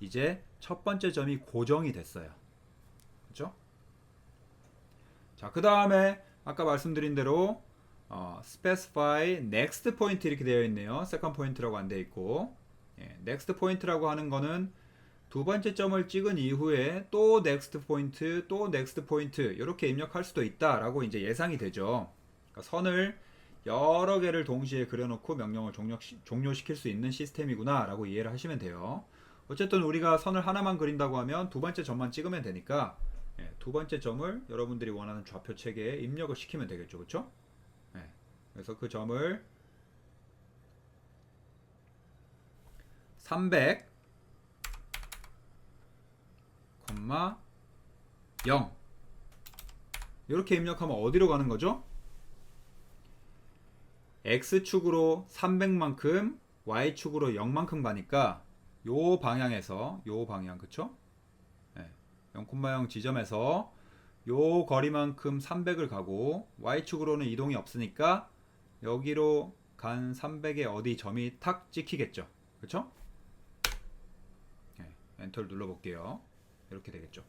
이제 첫 번째 점이 고정이 됐어요. 그렇죠? 자, 그 다음에 아까 말씀드린 대로 specify next point 이렇게 되어 있네요. second point라고 안 되어 있고, next point라고 하는 거는 두 번째 점을 찍은 이후에 또 next point, 또 next point 이렇게 입력할 수도 있다라고 이제 예상이 되죠. 그러니까 선을 여러 개를 동시에 그려놓고 명령을 종료시킬 수 있는 시스템이구나라고 이해를 하시면 돼요. 어쨌든 우리가 선을 하나만 그린다고 하면 두 번째 점만 찍으면 되니까 두 번째 점을 여러분들이 원하는 좌표 체계에 입력을 시키면 되겠죠. 그렇죠? 그래서 그 점을 300, 0 이렇게 입력하면 어디로 가는 거죠? X축으로 300만큼 Y축으로 0만큼 가니까 요 방향에서 요 방향 그쵸? 0,0 지점에서 요 거리만큼 300을 가고 Y축으로는 이동이 없으니까 여기로 간 300에 어디 점이 탁 찍히겠죠. 그쵸? 엔터를 눌러볼게요. 이렇게 되겠죠.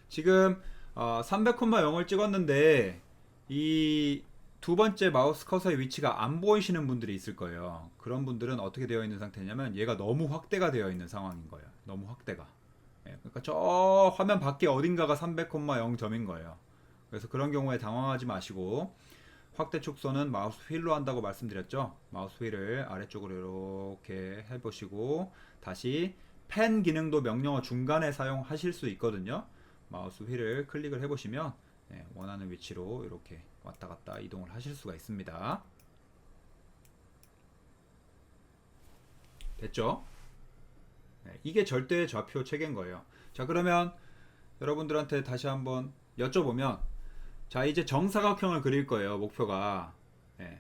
지금 300,0을 찍었는데 이 두 번째 마우스 커서의 위치가 안 보이시는 분들이 있을 거예요. 그런 분들은 어떻게 되어 있는 상태냐면 얘가 너무 확대가 되어 있는 상황인 거예요. 너무 확대가. 그러니까 저 화면 밖에 어딘가가 300,0점인 거예요. 그래서 그런 경우에 당황하지 마시고 확대 축소는 마우스 휠로 한다고 말씀드렸죠. 마우스 휠을 아래쪽으로 이렇게 해보시고 다시 펜 기능도 명령어 중간에 사용하실 수 있거든요. 마우스 휠을 클릭을 해보시면 원하는 위치로 이렇게 왔다 갔다 이동을 하실 수가 있습니다. 됐죠? 이게 절대 좌표 체계인 거예요. 자, 그러면 여러분들한테 다시 한번 여쭤보면 자, 이제 정사각형을 그릴 거예요. 목표가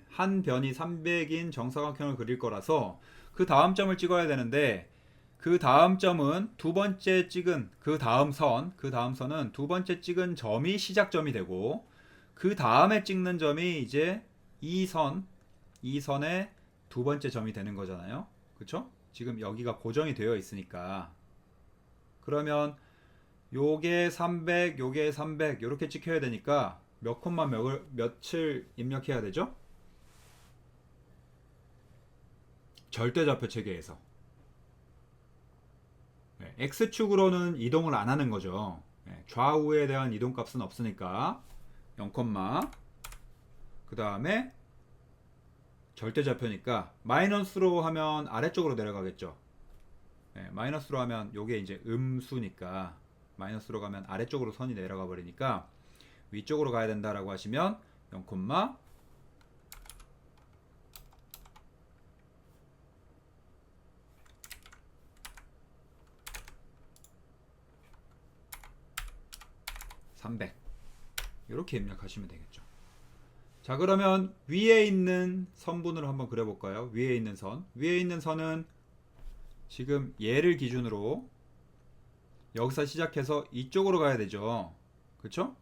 한 변이 300인 정사각형을 그릴 거라서 그 다음 점을 찍어야 되는데 그 다음 점은 두 번째 찍은 그 다음 선은 두 번째 찍은 점이 시작점이 되고 그 다음에 찍는 점이 이제 이 선의 두 번째 점이 되는 거잖아요. 그쵸? 지금 여기가 고정이 되어 있으니까 그러면 요게 300, 요게 300 이렇게 찍혀야 되니까 몇 콤마 몇을 입력해야 되죠? 절대좌표 체계에서 X축으로는 이동을 안 하는 거죠. 좌우에 대한 이동값은 없으니까 0, 그 다음에 절대좌표니까 마이너스로 하면 아래쪽으로 내려가겠죠. 마이너스로 하면 요게 이제 음수니까 마이너스로 가면 아래쪽으로 선이 내려가 버리니까 위쪽으로 가야 된다라고 하시면 0, 300 이렇게 입력하시면 되겠죠. 자, 그러면 위에 있는 선분을 한번 그려볼까요? 위에 있는 선은 지금 얘를 기준으로 여기서 시작해서 이쪽으로 가야 되죠. 그쵸?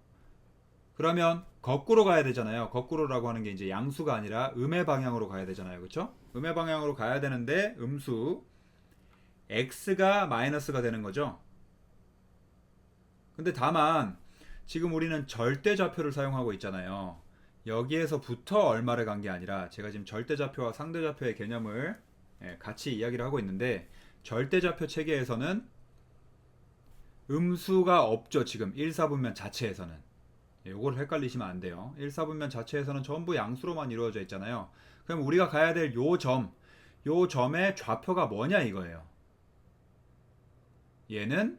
그러면 거꾸로 가야 되잖아요. 거꾸로라고 하는 게 이제 양수가 아니라 음의 방향으로 가야 되잖아요. 그쵸? 음의 방향으로 가야 되는데 음수 x가 마이너스가 되는 거죠. 근데 다만 지금 우리는 절대좌표를 사용하고 있잖아요. 여기에서부터 얼마를 간 게 아니라 제가 지금 절대좌표와 상대좌표의 개념을 같이 이야기를 하고 있는데 절대좌표 체계에서는 음수가 없죠. 지금 1, 4분면 자체에서는 요거를 헷갈리시면 안 돼요. 1사분면 자체에서는 전부 양수로만 이루어져 있잖아요. 그럼 우리가 가야 될 요 점의 좌표가 뭐냐 이거예요. 얘는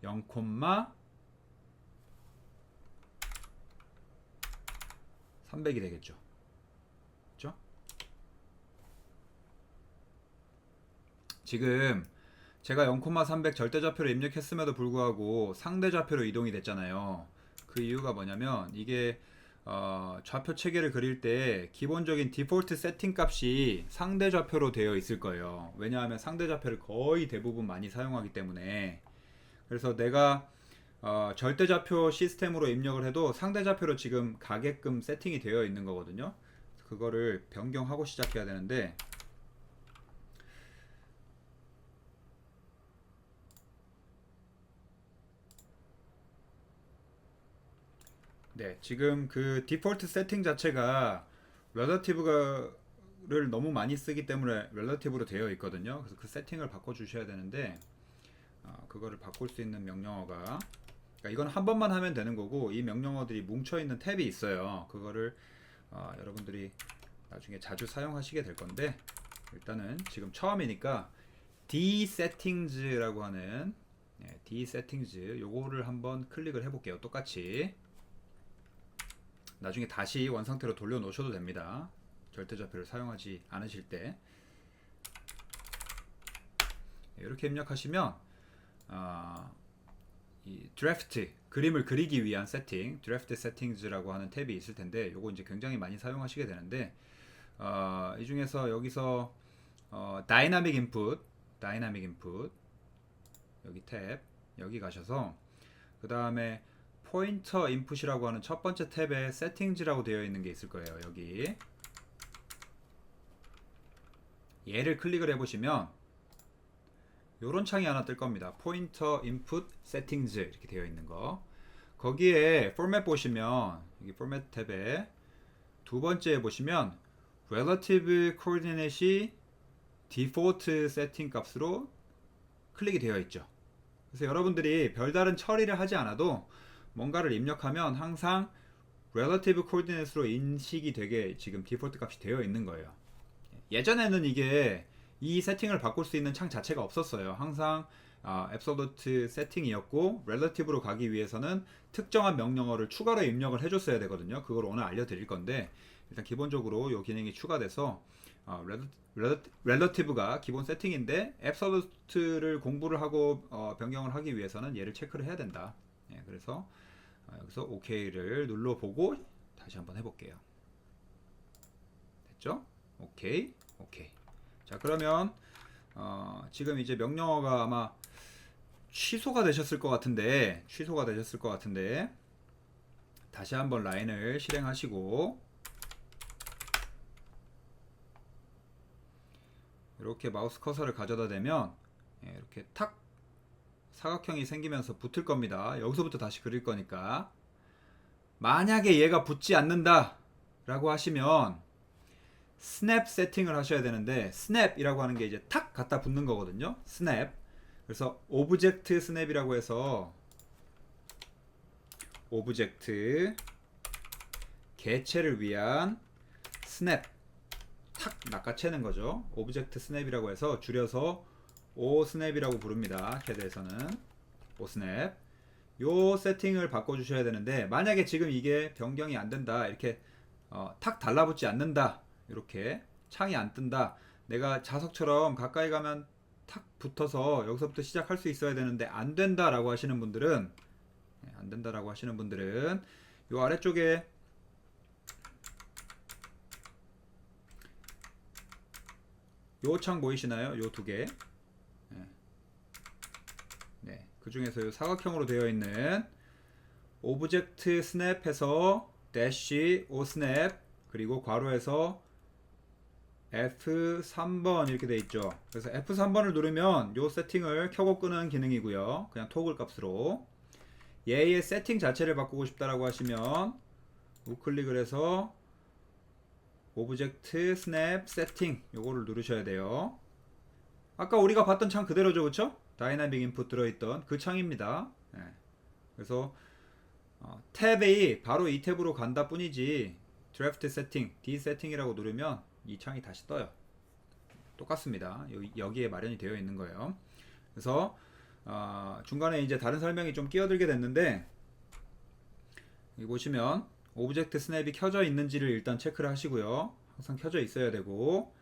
0,300이 되겠죠. 그렇죠? 지금 제가 0,300 절대좌표를 입력했음에도 불구하고 상대좌표로 이동이 됐잖아요. 그 이유가 뭐냐면 이게 좌표 체계를 그릴 때 기본적인 디폴트 세팅 값이 상대좌표로 되어 있을 거예요. 왜냐하면 상대좌표를 거의 대부분 많이 사용하기 때문에. 그래서 내가 절대좌표 시스템으로 입력을 해도 상대좌표로 지금 가게끔 세팅이 되어 있는 거거든요. 그거를 변경하고 시작해야 되는데, 네, 지금 그 디폴트 세팅 자체가 relative를 너무 많이 쓰기 때문에 relative로 되어 있거든요. 그래서 그 세팅을 바꿔 주셔야 되는데, 그거를 바꿀 수 있는 명령어가, 그러니까 이건 한 번만 하면 되는 거고, 이 명령어들이 뭉쳐 있는 탭이 있어요. 그거를 여러분들이 나중에 자주 사용하시게 될 건데, 일단은 지금 처음이니까 dsettings라고 하는 dsettings 요거를 한번 클릭을 해볼게요. 똑같이 나중에 다시 원상태로 돌려 놓으셔도 됩니다. 절대좌표를 사용하지 않으실 때 이렇게 입력하시면 이 드래프트 그림을 그리기 위한 세팅, 드래프트 세팅즈라고 하는 탭이 있을 텐데 요거 이제 굉장히 많이 사용하시게 되는데 이 중에서 여기서 다이나믹 인풋 여기 탭 여기 가셔서 그 다음에 포인터 인풋이라고 하는 첫 번째 탭에 세팅즈라고 되어 있는 게 있을 거예요. 여기 얘를 클릭을 해보시면 요런 창이 하나 뜰 겁니다. 포인터 인풋 세팅즈 이렇게 되어 있는 거. 거기에 포맷 보시면 여기 포맷 탭에 두 번째에 보시면 relative coordinate이 디폴트 세팅 값으로 클릭이 되어 있죠. 그래서 여러분들이 별다른 처리를 하지 않아도 뭔가를 입력하면 항상 relative coordinate로 인식이 되게 지금 디폴트 값이 되어 있는 거예요. 예전에는 이게 이 세팅을 바꿀 수 있는 창 자체가 없었어요. 항상 absolute 세팅이었고 relative로 가기 위해서는 특정한 명령어를 추가로 입력을 해줬어야 되거든요. 그걸 오늘 알려드릴 건데 일단 기본적으로 이 기능이 추가돼서 relative가 기본 세팅인데 absolute를 공부를 하고 변경을 하기 위해서는 얘를 체크를 해야 된다. 그래서 여기서 OK를 눌러보고 다시 한번 해볼게요. 됐죠? 오케이. 자, 그러면 지금 이제 명령어가 아마 취소가 되셨을 것 같은데 다시 한번 라인을 실행하시고 이렇게 마우스 커서를 가져다 대면 이렇게 탁 사각형이 생기면서 붙을 겁니다. 여기서부터 다시 그릴 거니까 만약에 얘가 붙지 않는다 라고 하시면 스냅 세팅을 하셔야 되는데 스냅이라고 하는 게 이제 탁 갖다 붙는 거거든요. 스냅. 그래서 오브젝트 스냅이라고 해서 오브젝트 개체를 위한 스냅 탁 낚아채는 거죠. 오브젝트 스냅이라고 해서 줄여서 오스냅이라고 부릅니다. 캐드에서는 오스냅. 요 세팅을 바꿔주셔야 되는데 만약에 지금 이게 변경이 안 된다 이렇게 탁 달라붙지 않는다 이렇게 창이 안 뜬다 내가 자석처럼 가까이 가면 탁 붙어서 여기서부터 시작할 수 있어야 되는데 안 된다라고 하시는 분들은 요 아래쪽에 요 창 보이시나요? 요 두 개. 네, 그 중에서 요 사각형으로 되어 있는 오브젝트 스냅해서 대시 오 스냅 그리고 괄호에서 F3번 이렇게 돼 있죠. 그래서 F3번을 누르면 요 세팅을 켜고 끄는 기능이고요. 그냥 토글 값으로 얘의 세팅 자체를 바꾸고 싶다라고 하시면 우클릭을 해서 오브젝트 스냅 세팅 요거를 누르셔야 돼요. 아까 우리가 봤던 창 그대로죠, 그쵸? 다이나믹 인풋 들어있던 그 창입니다. 네. 그래서 탭이 바로 이 탭으로 간다 뿐이지 드래프트 세팅, D 세팅이라고 누르면 이 창이 다시 떠요. 똑같습니다. 여기에 마련이 되어 있는 거예요. 그래서 중간에 이제 다른 설명이 좀 끼어들게 됐는데, 여기 보시면 오브젝트 스냅이 켜져 있는지를 일단 체크를 하시고요. 항상 켜져 있어야 되고,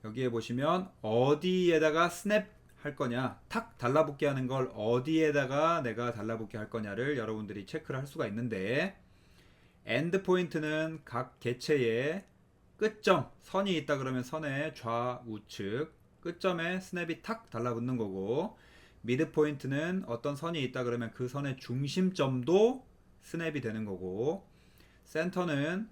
여기에 보시면 어디에다가 스냅 할 거냐, 탁 달라붙게 하는 걸 어디에다가 내가 달라붙게 할 거냐를 여러분들이 체크를 할 수가 있는데, 엔드 포인트는 각 개체의 끝점, 선이 있다 그러면 선의 좌우측 끝점에 스냅이 탁 달라붙는 거고, 미드 포인트는 어떤 선이 있다 그러면 그 선의 중심점도 스냅이 되는 거고, 센터는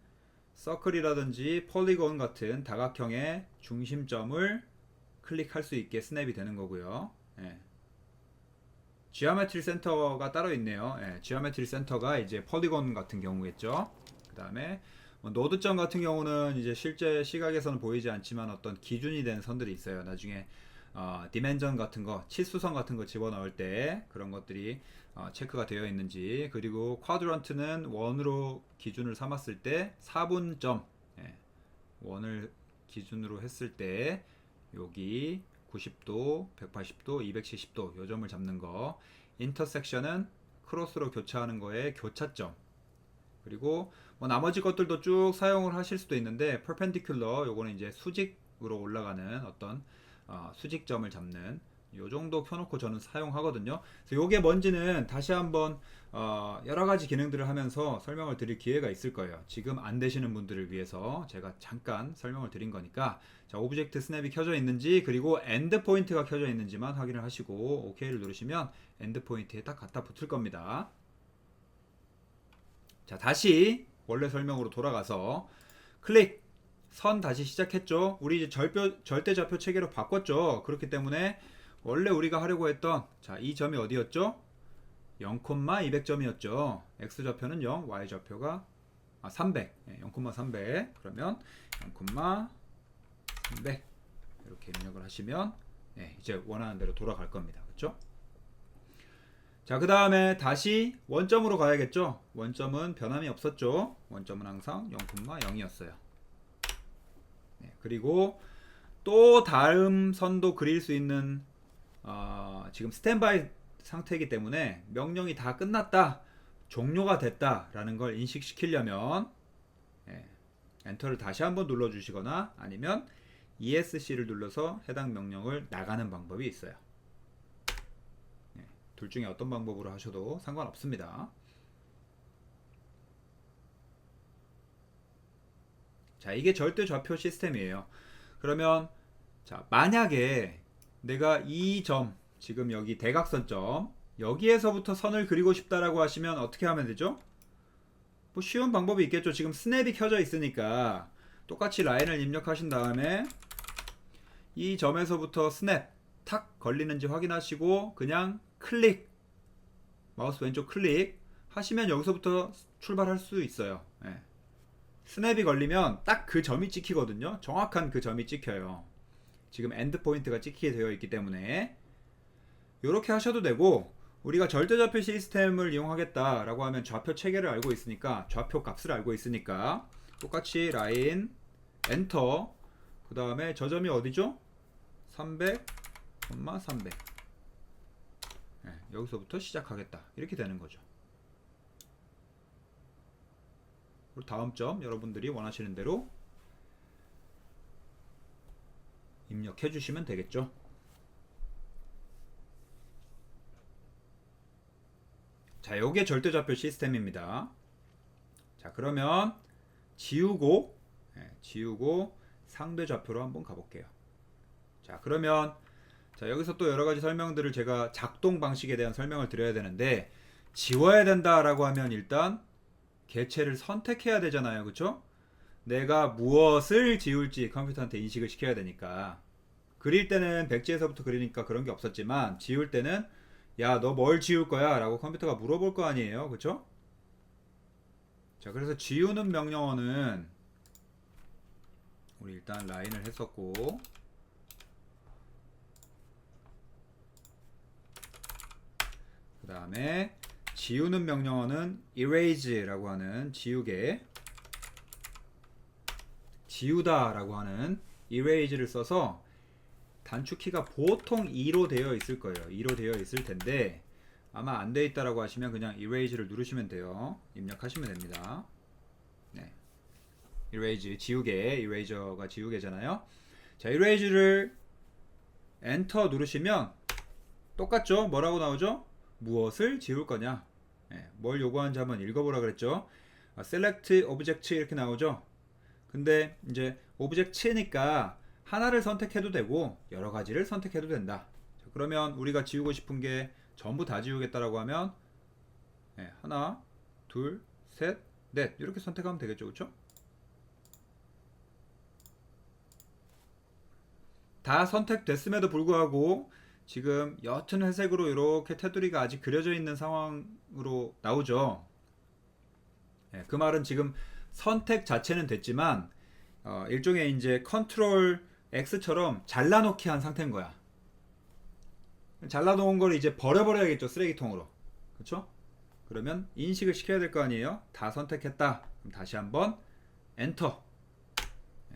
서클이라든지 폴리곤 같은 다각형의 중심점을 클릭할 수 있게 스냅이 되는 거고요. 예. 지오메트리 센터가 따로 있네요. 예. 지오메트리 센터가 이제 폴리곤 같은 경우겠죠. 그 다음에 노드점 같은 경우는 이제 실제 시각에서는 보이지 않지만 어떤 기준이 된 선들이 있어요. 나중에 디멘전 같은 거, 치수선 같은 거 집어넣을 때 그런 것들이 체크가 되어 있는지, 그리고 쿼드런트는 원으로 기준을 삼았을 때 4분점, 예, 원을 기준으로 했을 때 여기 90도, 180도, 270도 요 점을 잡는 거, 인터섹션은 크로스로 교차하는 거에 교차점, 그리고 나머지 것들도 쭉 사용을 하실 수도 있는데, perpendicular 요거는 이제 수직으로 올라가는 어떤 수직점을 잡는 요 정도 켜놓고 저는 사용하거든요. 그래서 요게 뭔지는 다시 한번 여러 가지 기능들을 하면서 설명을 드릴 기회가 있을 거예요. 지금 안 되시는 분들을 위해서 제가 잠깐 설명을 드린 거니까, 자, 오브젝트 스냅이 켜져 있는지 그리고 엔드 포인트가 켜져 있는지만 확인을 하시고 OK를 누르시면 엔드 포인트에 딱 갖다 붙을 겁니다. 자, 다시 원래 설명으로 돌아가서 클릭, 선 다시 시작했죠. 우리 이제 절대좌표 체계로 바꿨죠. 그렇기 때문에 원래 우리가 하려고 했던, 자, 이 점이 어디였죠? 0,200점이었죠. x좌표는 0, y좌표가 300, 0,300. 그러면 0,300 이렇게 입력을 하시면 이제 원하는 대로 돌아갈 겁니다. 그렇죠? 자, 그 다음에 다시 원점으로 가야겠죠. 원점은 변함이 없었죠. 원점은 항상 0,0이었어요. 그리고 또 다음 선도 그릴 수 있는 지금 스탠바이 상태이기 때문에 명령이 다 끝났다, 종료가 됐다 라는 걸 인식시키려면 엔터를 다시 한번 눌러 주시거나 아니면 ESC를 눌러서 해당 명령을 나가는 방법이 있어요. 둘 중에 어떤 방법으로 하셔도 상관없습니다. 자, 이게 절대 좌표 시스템이에요. 그러면 자, 만약에 내가 이 점, 지금 여기 대각선점, 여기에서부터 선을 그리고 싶다라고 하시면 어떻게 하면 되죠? 뭐 쉬운 방법이 있겠죠. 지금 스냅이 켜져 있으니까 똑같이 라인을 입력하신 다음에 이 점에서부터 스냅 탁 걸리는지 확인하시고 그냥 클릭, 마우스 왼쪽 클릭 하시면 여기서부터 출발할 수 있어요. 스냅이 걸리면 딱 그 점이 찍히거든요. 정확한 그 점이 찍혀요. 지금 엔드 포인트가 찍히게 되어 있기 때문에 이렇게 하셔도 되고, 우리가 절대좌표 시스템을 이용하겠다라고 하면 좌표 체계를 알고 있으니까, 좌표 값을 알고 있으니까 똑같이 라인 엔터, 그 다음에 저 점이 어디죠? 300, 300. 여기서부터 시작하겠다 이렇게 되는 거죠. 그리고 다음 점 여러분들이 원하시는 대로 입력해 주시면 되겠죠. 자, 요게 절대좌표 시스템입니다. 자, 그러면 지우고 상대좌표로 한번 가볼게요. 자, 그러면 자, 여기서 또 여러가지 설명들을 제가 작동 방식에 대한 설명을 드려야 되는데, 지워야 된다라고 하면 일단 개체를 선택해야 되잖아요. 그쵸? 내가 무엇을 지울지 컴퓨터한테 인식을 시켜야 되니까. 그릴 때는 백지에서부터 그리니까 그런 게 없었지만, 지울 때는 야, 너 뭘 지울 거야? 라고 컴퓨터가 물어볼 거 아니에요. 그쵸? 자, 그래서 지우는 명령어는 우리 일단 라인을 했었고, 그 다음에 지우는 명령어는 erase라고 하는 지우다라고 하는 erase를 써서 단축키가 보통 2로 되어 있을 거예요. 2로 되어 있을 텐데 아마 안 되어 있다라고 하시면 그냥 erase를 누르시면 돼요. 입력하시면 됩니다. 네. erase 지우개, eraser가 지우개잖아요. 자, erase를 엔터 누르시면 똑같죠? 뭐라고 나오죠? 무엇을 지울 거냐? 네, 뭘 요구하는지 한번 읽어보라 그랬죠? select object 이렇게 나오죠? 근데 이제 object니까 하나를 선택해도 되고 여러 가지를 선택해도 된다. 자, 그러면 우리가 지우고 싶은 게 전부 다 지우겠다라고 하면 네, 하나, 둘, 셋, 넷 이렇게 선택하면 되겠죠, 그렇죠? 다 선택됐음에도 불구하고 지금 옅은 회색으로 이렇게 테두리가 아직 그려져 있는 상황으로 나오죠. 네, 그 말은 지금 선택 자체는 됐지만 일종의 이제 컨트롤 X처럼 잘라놓기 한 상태인 거야. 잘라놓은 걸 이제 버려버려야겠죠, 쓰레기통으로. 그렇죠? 그러면 인식을 시켜야 될 거 아니에요. 다 선택했다. 그럼 다시 한번 엔터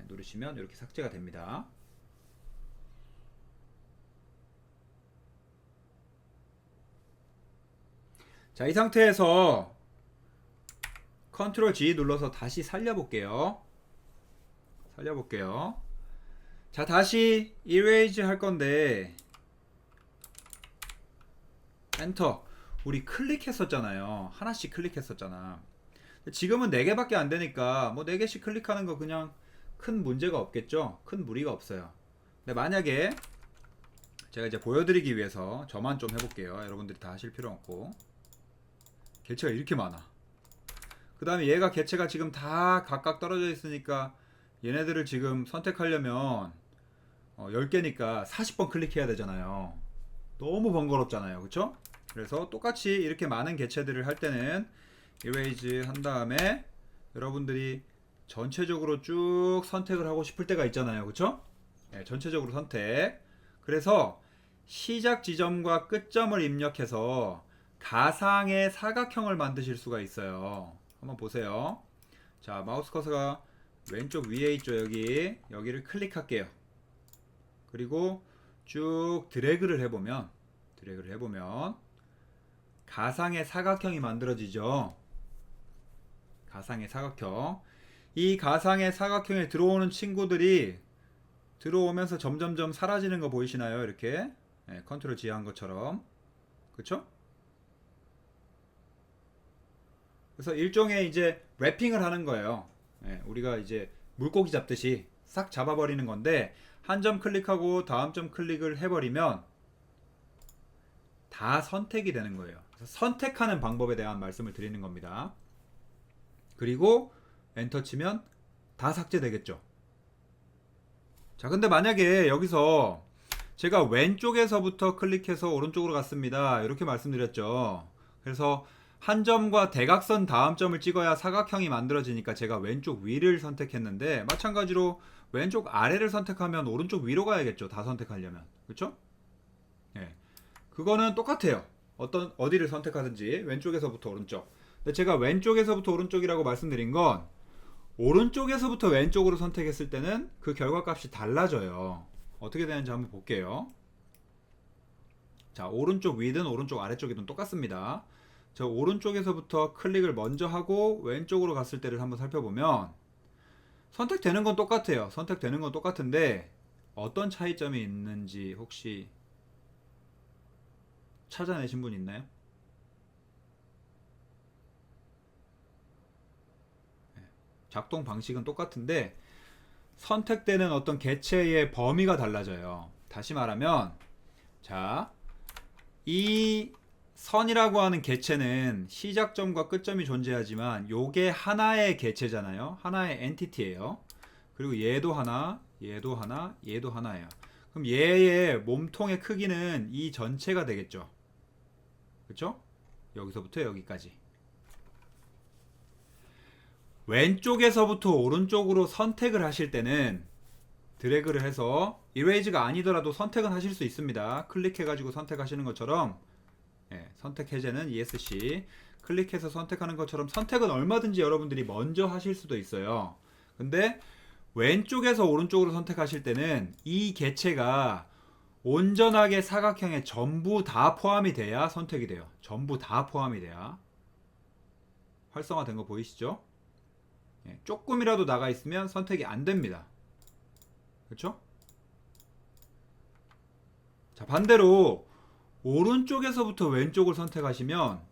누르시면 이렇게 삭제가 됩니다. 자, 이 상태에서 컨트롤 G 눌러서 다시 살려볼게요. 자, 다시 erase 할 건데 엔터. 우리 클릭했었잖아요. 하나씩 클릭했었잖아. 지금은 4개밖에 안 되니까 뭐 4개씩 클릭하는 거 그냥 큰 문제가 없겠죠. 큰 무리가 없어요. 근데 만약에 제가 이제 보여드리기 위해서 저만 좀 해볼게요. 여러분들이 다 하실 필요 없고. 개체가 이렇게 많아. 그 다음에 얘가 개체가 지금 다 각각 떨어져 있으니까 얘네들을 지금 선택하려면 10개니까 40번 클릭해야 되잖아요. 너무 번거롭잖아요, 그쵸? 그래서 똑같이 이렇게 많은 개체들을 할 때는 erase 한 다음에 여러분들이 전체적으로 쭉 선택을 하고 싶을 때가 있잖아요, 그쵸? 네, 전체적으로 선택. 그래서 시작 지점과 끝점을 입력해서 가상의 사각형을 만드실 수가 있어요. 한번 보세요. 자, 마우스 커서가 왼쪽 위에 있죠. 여기를 클릭할게요. 그리고 쭉 드래그를 해보면 가상의 사각형이 만들어지죠. 가상의 사각형. 이 가상의 사각형에 들어오는 친구들이 들어오면서 점점점 사라지는 거 보이시나요? 이렇게 네, 컨트롤 G 한 것처럼. 그쵸? 그래서 일종의 이제 랩핑을 하는 거예요. 네, 우리가 이제 물고기 잡듯이 싹 잡아버리는 건데 한 점 클릭하고 다음 점 클릭을 해버리면 다 선택이 되는 거예요. 그래서 선택하는 방법에 대한 말씀을 드리는 겁니다. 그리고 엔터 치면 다 삭제되겠죠. 자, 근데 만약에 여기서 제가 왼쪽에서부터 클릭해서 오른쪽으로 갔습니다. 이렇게 말씀드렸죠. 그래서 한 점과 대각선 다음 점을 찍어야 사각형이 만들어지니까 제가 왼쪽 위를 선택했는데 마찬가지로 왼쪽 아래를 선택하면 오른쪽 위로 가야겠죠. 다 선택하려면. 그렇죠? 네. 그거는 똑같아요. 어디를 선택하든지 왼쪽에서부터 오른쪽. 근데 제가 왼쪽에서부터 오른쪽이라고 말씀드린 건 오른쪽에서부터 왼쪽으로 선택했을 때는 그 결과값이 달라져요. 어떻게 되는지 한번 볼게요. 자, 오른쪽 위든 오른쪽 아래쪽이든 똑같습니다. 저 오른쪽에서부터 클릭을 먼저 하고 왼쪽으로 갔을 때를 한번 살펴보면 선택되는 건 똑같아요. 선택되는 건 똑같은데 어떤 차이점이 있는지 혹시 찾아내신 분 있나요? 작동 방식은 똑같은데 선택되는 어떤 개체의 범위가 달라져요. 다시 말하면 자, 이 선이라고 하는 개체는 시작점과 끝점이 존재하지만 요게 하나의 개체잖아요. 하나의 엔티티예요. 그리고 얘도 하나, 얘도 하나, 얘도 하나예요. 그럼 얘의 몸통의 크기는 이 전체가 되겠죠. 그렇죠? 여기서부터 여기까지. 왼쪽에서부터 오른쪽으로 선택을 하실 때는 드래그를 해서 이레이즈가 아니더라도 선택은 하실 수 있습니다. 클릭해가지고 선택하시는 것처럼 선택 해제는 ESC. 클릭해서 선택하는 것처럼 선택은 얼마든지 여러분들이 먼저 하실 수도 있어요. 근데 왼쪽에서 오른쪽으로 선택하실 때는 이 개체가 온전하게 사각형에 전부 다 포함이 돼야 선택이 돼요. 전부 다 포함이 돼야. 활성화된 거 보이시죠? 조금이라도 나가 있으면 선택이 안 됩니다. 그렇죠? 자, 반대로 오른쪽에서부터 왼쪽을 선택하시면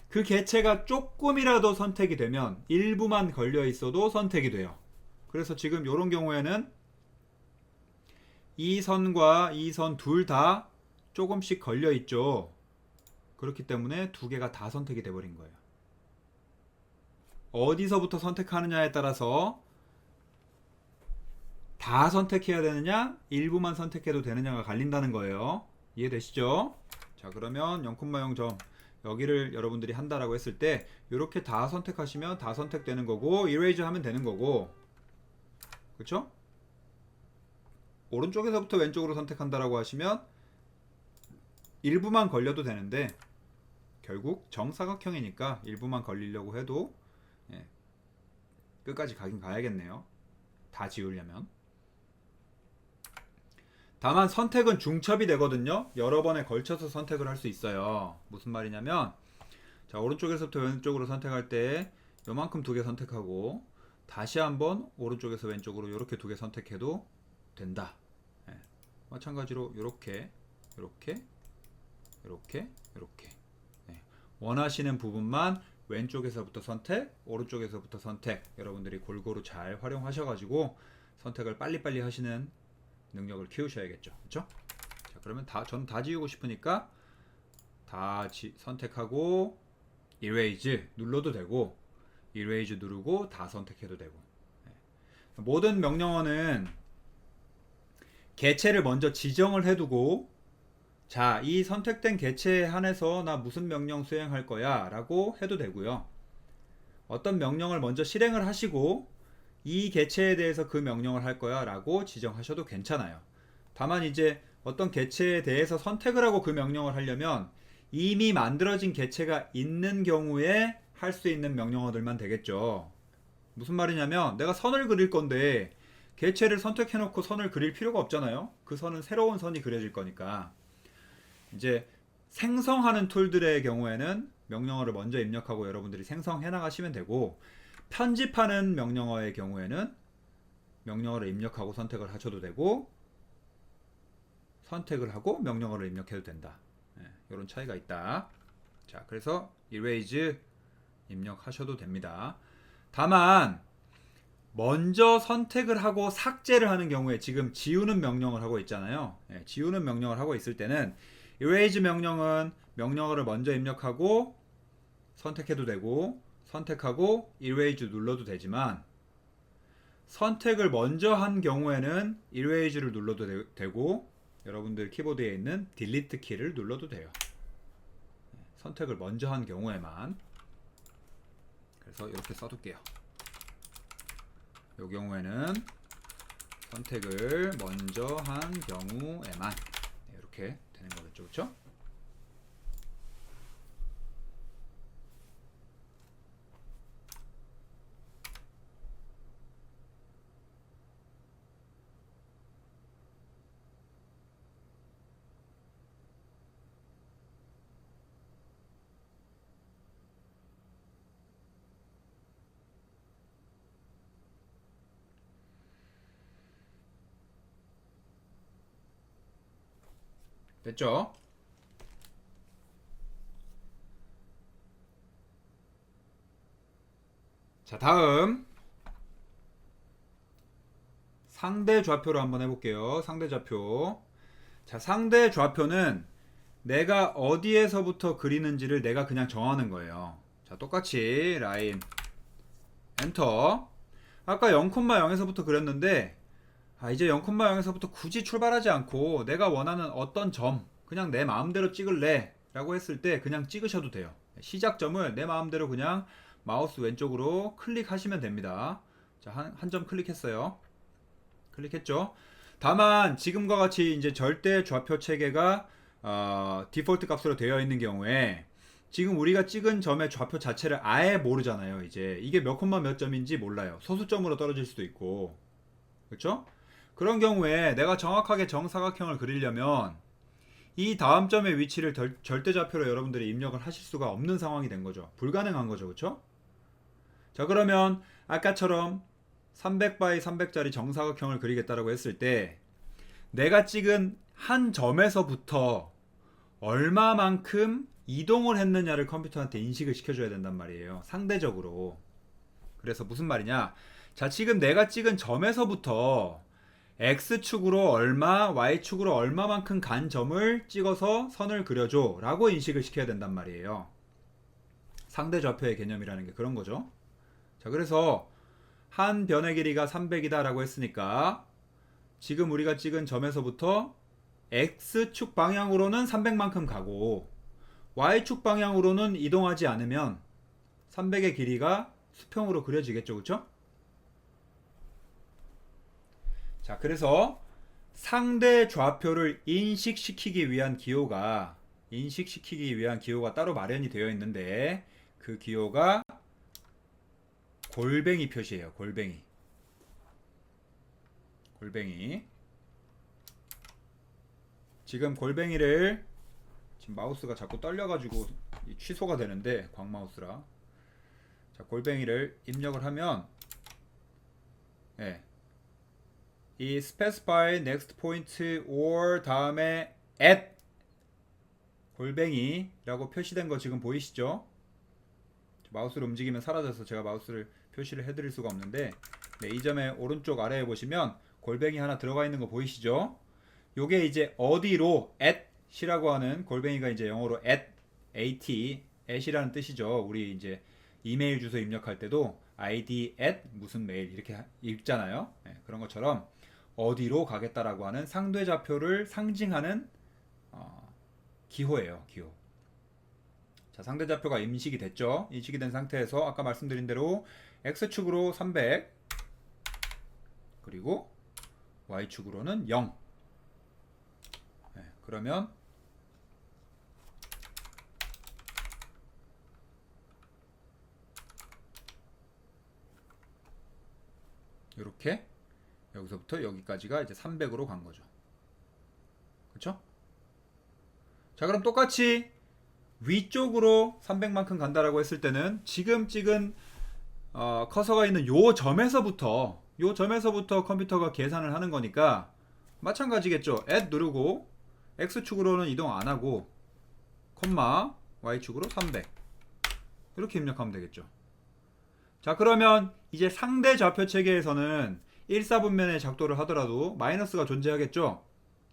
그 개체가 조금이라도 선택이 되면 일부만 걸려 있어도 선택이 돼요. 그래서 지금 이런 경우에는 이 선과 이 선 둘 다 조금씩 걸려 있죠. 그렇기 때문에 두 개가 다 선택이 돼 버린 거예요. 어디서부터 선택하느냐에 따라서 다 선택해야 되느냐, 일부만 선택해도 되느냐가 갈린다는 거예요. 이해되시죠? 자, 그러면 0,0점 여기를 여러분들이 한다라고 했을 때 이렇게 다 선택하시면 다 선택되는 거고, 이레이저 하면 되는 거고, 그렇죠? 오른쪽에서부터 왼쪽으로 선택한다라고 하시면 일부만 걸려도 되는데 결국 정사각형이니까 일부만 걸리려고 해도 끝까지 가긴 가야겠네요. 다 지우려면. 다만 선택은 중첩이 되거든요. 여러 번에 걸쳐서 선택을 할 수 있어요. 무슨 말이냐면, 자, 오른쪽에서부터 왼쪽으로 선택할 때 요만큼 두 개 선택하고 다시 한번 오른쪽에서 왼쪽으로 이렇게 두 개 선택해도 된다. 마찬가지로 이렇게 이렇게 이렇게 이렇게 원하시는 부분만 왼쪽에서부터 선택, 오른쪽에서부터 선택, 여러분들이 골고루 잘 활용하셔가지고 선택을 빨리빨리 하시는 능력을 키우셔야겠죠. 그렇죠? 자, 그러면 저는 다 지우고 싶으니까 선택하고 Erase 눌러도 되고, Erase 누르고 다 선택해도 되고. 모든 명령어는 개체를 먼저 지정을 해두고, 자, 이 선택된 개체에 한해서 나 무슨 명령 수행할 거야 라고 해도 되고요. 어떤 명령을 먼저 실행을 하시고 이 개체에 대해서 그 명령을 할 거야 라고 지정하셔도 괜찮아요. 다만 이제 어떤 개체에 대해서 선택을 하고 그 명령을 하려면 이미 만들어진 개체가 있는 경우에 할 수 있는 명령어들만 되겠죠. 무슨 말이냐면, 내가 선을 그릴 건데 개체를 선택해 놓고 선을 그릴 필요가 없잖아요. 그 선은 새로운 선이 그려질 거니까. 이제 생성하는 툴들의 경우에는 명령어를 먼저 입력하고 여러분들이 생성해 나가시면 되고, 편집하는 명령어의 경우에는 명령어를 입력하고 선택을 하셔도 되고, 선택을 하고 명령어를 입력해도 된다. 이런 차이가 있다. 자, 그래서 erase 입력하셔도 됩니다. 다만 먼저 선택을 하고 삭제를 하는 경우에, 지금 지우는 명령을 하고 있잖아요. 지우는 명령을 하고 있을 때는 erase 명령은 명령어를 먼저 입력하고 선택해도 되고, 선택하고 erase 눌러도 되지만, 선택을 먼저 한 경우에는 erase를 눌러도 되고, 여러분들 키보드에 있는 delete 키를 눌러도 돼요. 선택을 먼저 한 경우에만. 그래서 이렇게 써둘게요. 이 경우에는 선택을 먼저 한 경우에만 이렇게 되는 거겠죠, 그렇죠? 됐죠? 자, 다음 상대 좌표로 한번 해볼게요. 상대 좌표. 자, 상대 좌표는 내가 어디에서부터 그리는지를 내가 그냥 정하는 거예요. 자, 똑같이 라인 엔터. 아까 0,0에서부터 그렸는데, 이제 0,0에서부터 굳이 출발하지 않고 내가 원하는 어떤 점 그냥 내 마음대로 찍을래 라고 했을 때 그냥 찍으셔도 돼요. 시작점을 내 마음대로 그냥 마우스 왼쪽으로 클릭하시면 됩니다. 자, 한 점 클릭했어요. 클릭했죠. 다만 지금과 같이 이제 절대 좌표 체계가 디폴트 값으로 되어 있는 경우에 지금 우리가 찍은 점의 좌표 자체를 아예 모르잖아요. 이제 이게 몇 콤마 몇 점인지 몰라요. 소수점으로 떨어질 수도 있고. 그렇죠? 그런 경우에 내가 정확하게 정사각형을 그리려면 이 다음 점의 위치를 절대좌표로 여러분들이 입력을 하실 수가 없는 상황이 된 거죠. 불가능한 거죠. 그렇죠? 자, 그러면 아까처럼 300 x 300짜리 정사각형을 그리겠다라고 했을 때 내가 찍은 한 점에서부터 얼마만큼 이동을 했느냐를 컴퓨터한테 인식을 시켜줘야 된단 말이에요. 상대적으로. 그래서 무슨 말이냐? 자, 지금 내가 찍은 점에서부터 X축으로 얼마, Y축으로 얼마만큼 간 점을 찍어서 선을 그려줘 라고 인식을 시켜야 된단 말이에요. 상대좌표의 개념이라는 게 그런 거죠. 자, 그래서 한 변의 길이가 300이다 라고 했으니까 지금 우리가 찍은 점에서부터 X축 방향으로는 300만큼 가고 Y축 방향으로는 이동하지 않으면 300의 길이가 수평으로 그려지겠죠. 그렇죠? 자, 그래서 상대 좌표를 인식시키기 위한 기호가 따로 마련이 되어 있는데 그 기호가 골뱅이 표시예요. 골뱅이. 지금 골뱅이를 지금 마우스가 자꾸 떨려가지고 취소가 되는데 광마우스라. 자, 골뱅이를 입력을 하면 이 specify next point or 다음에 at 골뱅이라고 표시된 거 지금 보이시죠? 마우스를 움직이면 사라져서 제가 마우스를 표시를 해드릴 수가 없는데 이 점의 오른쪽 아래에 보시면 골뱅이 하나 들어가 있는 거 보이시죠? 요게 이제 어디로 at이라고 하는 골뱅이가 이제 영어로 at이라는 뜻이죠. 우리 이제 이메일 주소 입력할 때도 id at 무슨 메일 이렇게 읽잖아요. 그런 것처럼 어디로 가겠다라고 하는 상대좌표를 상징하는 기호예요. 기호. 자, 상대좌표가 인식이 됐죠. 인식이 된 상태에서 아까 말씀드린 대로 x축으로 300 그리고 y축으로는 0. 그러면 이렇게 여기서부터 여기까지가 이제 300으로 간 거죠. 그렇죠? 자, 그럼 똑같이 위쪽으로 300만큼 간다라고 했을 때는 지금 찍은 커서가 있는 요 점에서부터 컴퓨터가 계산을 하는 거니까 마찬가지겠죠. add 누르고 x축으로는 이동 안 하고 콤마 y축으로 300 이렇게 입력하면 되겠죠. 자, 그러면 이제 상대 좌표 체계에서는 1사분면의 작도를 하더라도 마이너스가 존재하겠죠.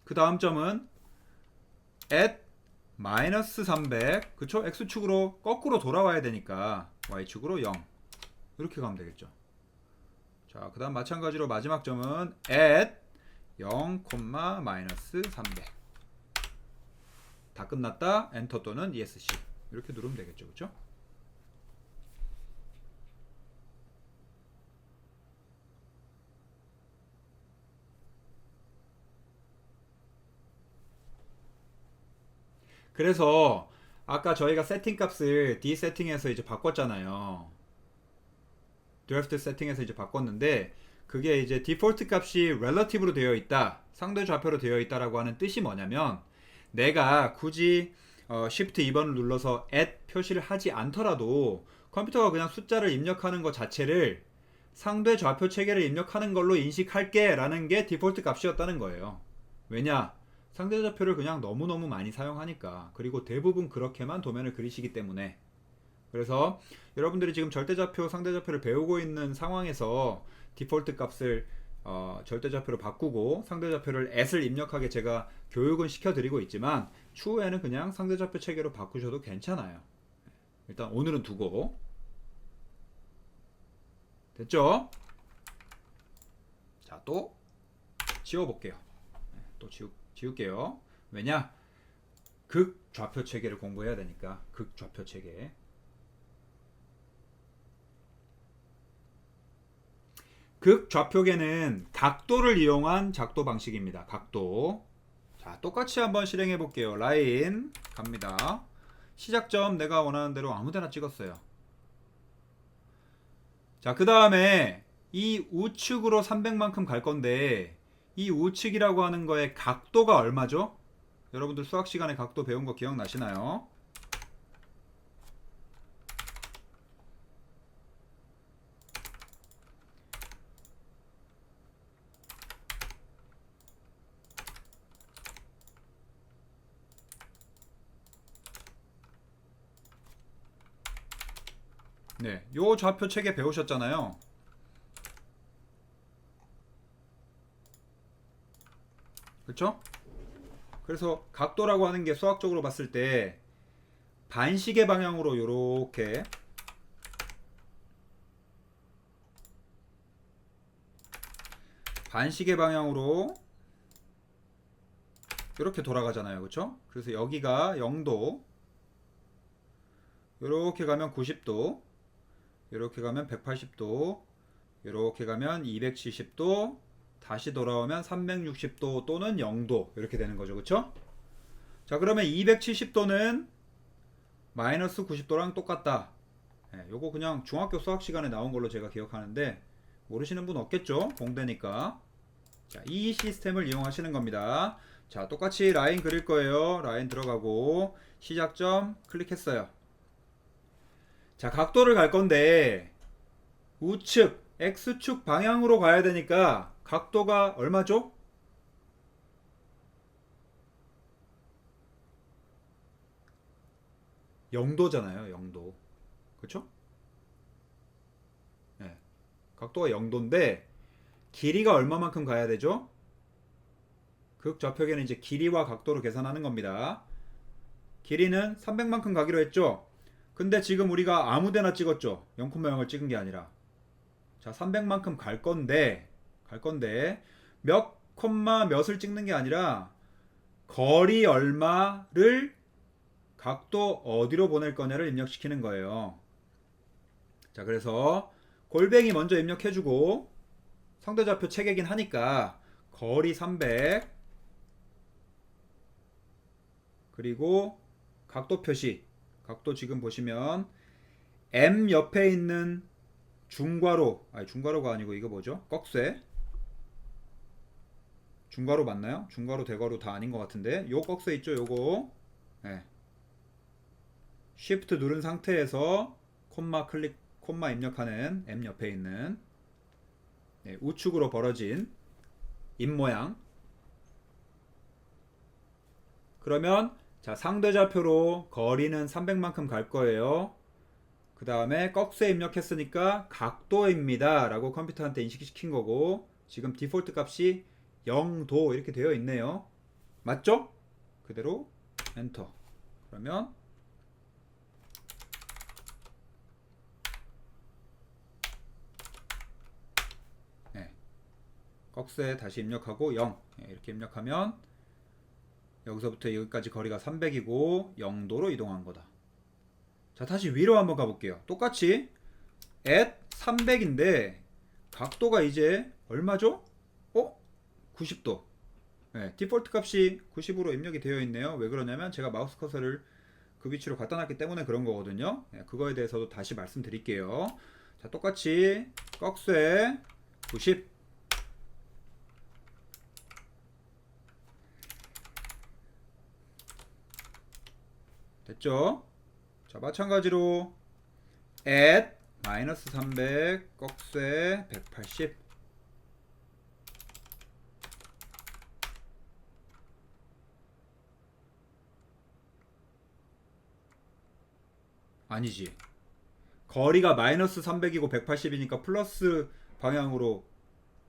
그 다음 점은 at 마이너스 300 그쵸? x축으로 거꾸로 돌아와야 되니까 y축으로 0 이렇게 가면 되겠죠. 자, 그 다음 마찬가지로 마지막 점은 at 0, 마이너스 300 다 끝났다. 엔터 또는 ESC 이렇게 누르면 되겠죠. 그쵸? 그래서 아까 저희가 세팅 값을 D 세팅에서 이제 바꿨잖아요. 드래프트 세팅에서 이제 바꿨는데 그게 이제 디폴트 값이 relative로 되어 있다, 상대 좌표로 되어 있다라고 하는 뜻이 뭐냐면 내가 굳이 Shift 2번을 눌러서 at 표시를 하지 않더라도 컴퓨터가 그냥 숫자를 입력하는 것 자체를 상대 좌표 체계를 입력하는 걸로 인식할게 라는 게 디폴트 값이었다는 거예요. 왜냐? 상대 좌표를 그냥 너무너무 많이 사용하니까. 그리고 대부분 그렇게만 도면을 그리시기 때문에. 그래서 여러분들이 지금 절대좌표, 상대좌표를 배우고 있는 상황에서 디폴트 값을 절대좌표로 바꾸고 상대좌표를 at을 입력하게 제가 교육은 시켜드리고 있지만 추후에는 그냥 상대좌표 체계로 바꾸셔도 괜찮아요. 일단 오늘은 두고. 됐죠? 자, 또 지워볼게요. 또 지울게요. 왜냐? 극좌표 체계를 공부해야 되니까. 극좌표 체계. 극좌표계는 각도를 이용한 작도 방식입니다. 각도. 자, 똑같이 한번 실행해 볼게요. 라인 갑니다. 시작점 내가 원하는 대로 아무데나 찍었어요. 자, 그 다음에 이 우측으로 300만큼 갈 건데 이 우측이라고 하는 거의 각도가 얼마죠? 여러분들 수학 시간에 각도 배운 거 기억나시나요? 네, 요 좌표 책에 배우셨잖아요. 그렇죠? 그래서 각도라고 하는 게 수학적으로 봤을 때 반시계 방향으로 요렇게 반시계 방향으로 이렇게 돌아가잖아요. 그렇죠? 그래서 여기가 0도, 이렇게 가면 90도, 이렇게 가면 180도, 이렇게 가면 270도, 다시 돌아오면 360도 또는 0도 이렇게 되는 거죠. 그렇죠? 자, 그러면 270도는 마이너스 90도랑 똑같다. 네, 요거 그냥 중학교 수학 시간에 나온 걸로 제가 기억하는데 모르시는 분 없겠죠? 공대니까. 자, 이 시스템을 이용하시는 겁니다. 자, 똑같이 라인 그릴 거예요. 라인 들어가고 시작점 클릭했어요. 자, 각도를 갈 건데 우측 X축 방향으로 가야 되니까 각도가 얼마죠? 0도잖아요. 0도. 그쵸? 네. 각도가 0도인데 길이가 얼마만큼 가야 되죠? 극좌표계는 이제 길이와 각도로 계산하는 겁니다. 길이는 300만큼 가기로 했죠? 근데 지금 우리가 아무데나 찍었죠? 0,0을 찍은 게 아니라. 자, 300만큼 갈 건데 몇 콤마 몇을 찍는 게 아니라 거리 얼마를 각도 어디로 보낼 거냐를 입력시키는 거예요. 자, 그래서 골뱅이 먼저 입력해주고 상대좌표 체계긴 하니까 거리 300 그리고 각도 표시 각도 지금 보시면 M 옆에 있는 중괄호 아니 중괄호가 아니고 이거 뭐죠? 꺽쇠 중괄호 맞나요? 중괄호 대괄호 다 아닌 것 같은데 요 꺽쇠 있죠? 요거 네. Shift 누른 상태에서 콤마 입력하는 M 옆에 있는 네, 우측으로 벌어진 입모양 그러면 자 상대좌표로 거리는 300만큼 갈 거예요. 그 다음에 꺽쇠 입력했으니까 각도입니다 라고 컴퓨터한테 인식시킨 거고 지금 디폴트 값이 0도 이렇게 되어 있네요. 맞죠? 그대로 엔터. 그러면 네. 꺽쇠 다시 입력하고 0 이렇게 입력하면 여기서부터 여기까지 거리가 300이고 0도로 이동한 거다. 자, 다시 위로 한번 가볼게요. 똑같이 at 300인데 각도가 이제 얼마죠? 90도. 네, 디폴트 값이 90으로 입력이 되어 있네요. 왜 그러냐면 제가 마우스 커서를 그 위치로 갖다 놨기 때문에 그런 거거든요. 네, 그거에 대해서도 다시 말씀드릴게요. 자, 똑같이 꺽쇠 90 됐죠? 자, 마찬가지로 at 마이너스 300 꺽쇠 180 아니지. 거리가 마이너스 300이고 180이니까 플러스 방향으로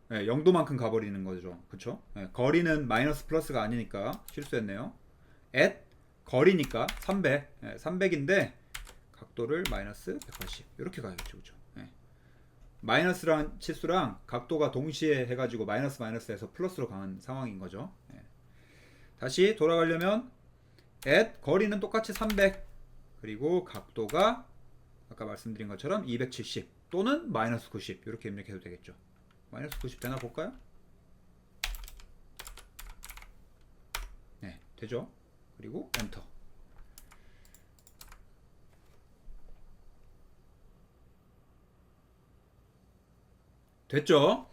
네, 0도만큼 가버리는 거죠. 그쵸? 네, 거리는 마이너스 플러스가 아니니까 실수했네요. at 거리니까 300 네, 300인데 각도를 마이너스 180 이렇게 가야겠죠. 그죠? 네. 마이너스랑 치수랑 각도가 동시에 해가지고 마이너스 마이너스에서 플러스로 가는 상황인 거죠. 네. 다시 돌아가려면 at 거리는 똑같이 300 그리고 각도가 아까 말씀드린 것처럼 270 또는 마이너스 90 이렇게 입력해도 되겠죠. 마이너스 90 되나 볼까요? 네, 되죠. 그리고 엔터. 됐죠?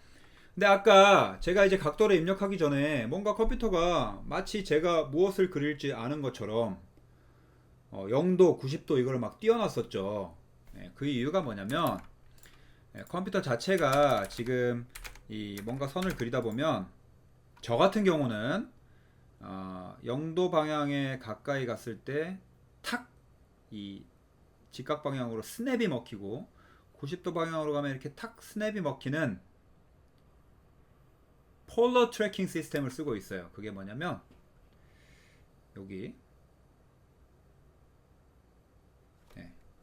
근데 아까 제가 이제 각도를 입력하기 전에 뭔가 컴퓨터가 마치 제가 무엇을 그릴지 아는 것처럼 0도, 90도 이걸 막 띄워놨었죠. 그 이유가 뭐냐면 컴퓨터 자체가 지금 이 뭔가 선을 그리다 보면 저 같은 경우는 0도 방향에 가까이 갔을 때 탁 이 직각 방향으로 스냅이 먹히고 90도 방향으로 가면 이렇게 탁 스냅이 먹히는 폴러 트래킹 시스템을 쓰고 있어요. 그게 뭐냐면 여기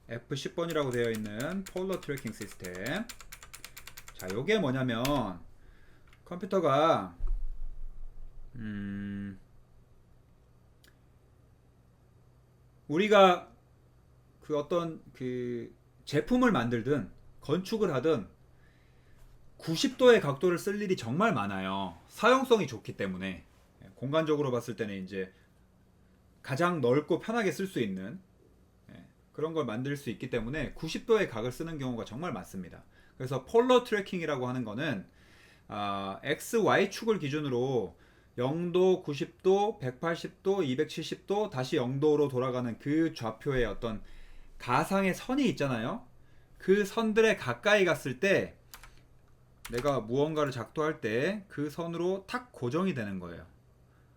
F10번이라고 되어 있는 폴러 트래킹 시스템. 자, 요게 뭐냐면 컴퓨터가 우리가 그 어떤 그 제품을 만들든 건축을 하든 90도의 각도를 쓸 일이 정말 많아요. 사용성이 좋기 때문에 공간적으로 봤을 때는 이제 가장 넓고 편하게 쓸 수 있는 그런 걸 만들 수 있기 때문에 90도의 각을 쓰는 경우가 정말 많습니다. 그래서 폴러 트래킹이라고 하는 거는 X, Y축을 기준으로 0도, 90도, 180도, 270도, 다시 0도로 돌아가는 그 좌표의 어떤 가상의 선이 있잖아요. 그 선들에 가까이 갔을 때 내가 무언가를 작도할 때 그 선으로 탁 고정이 되는 거예요.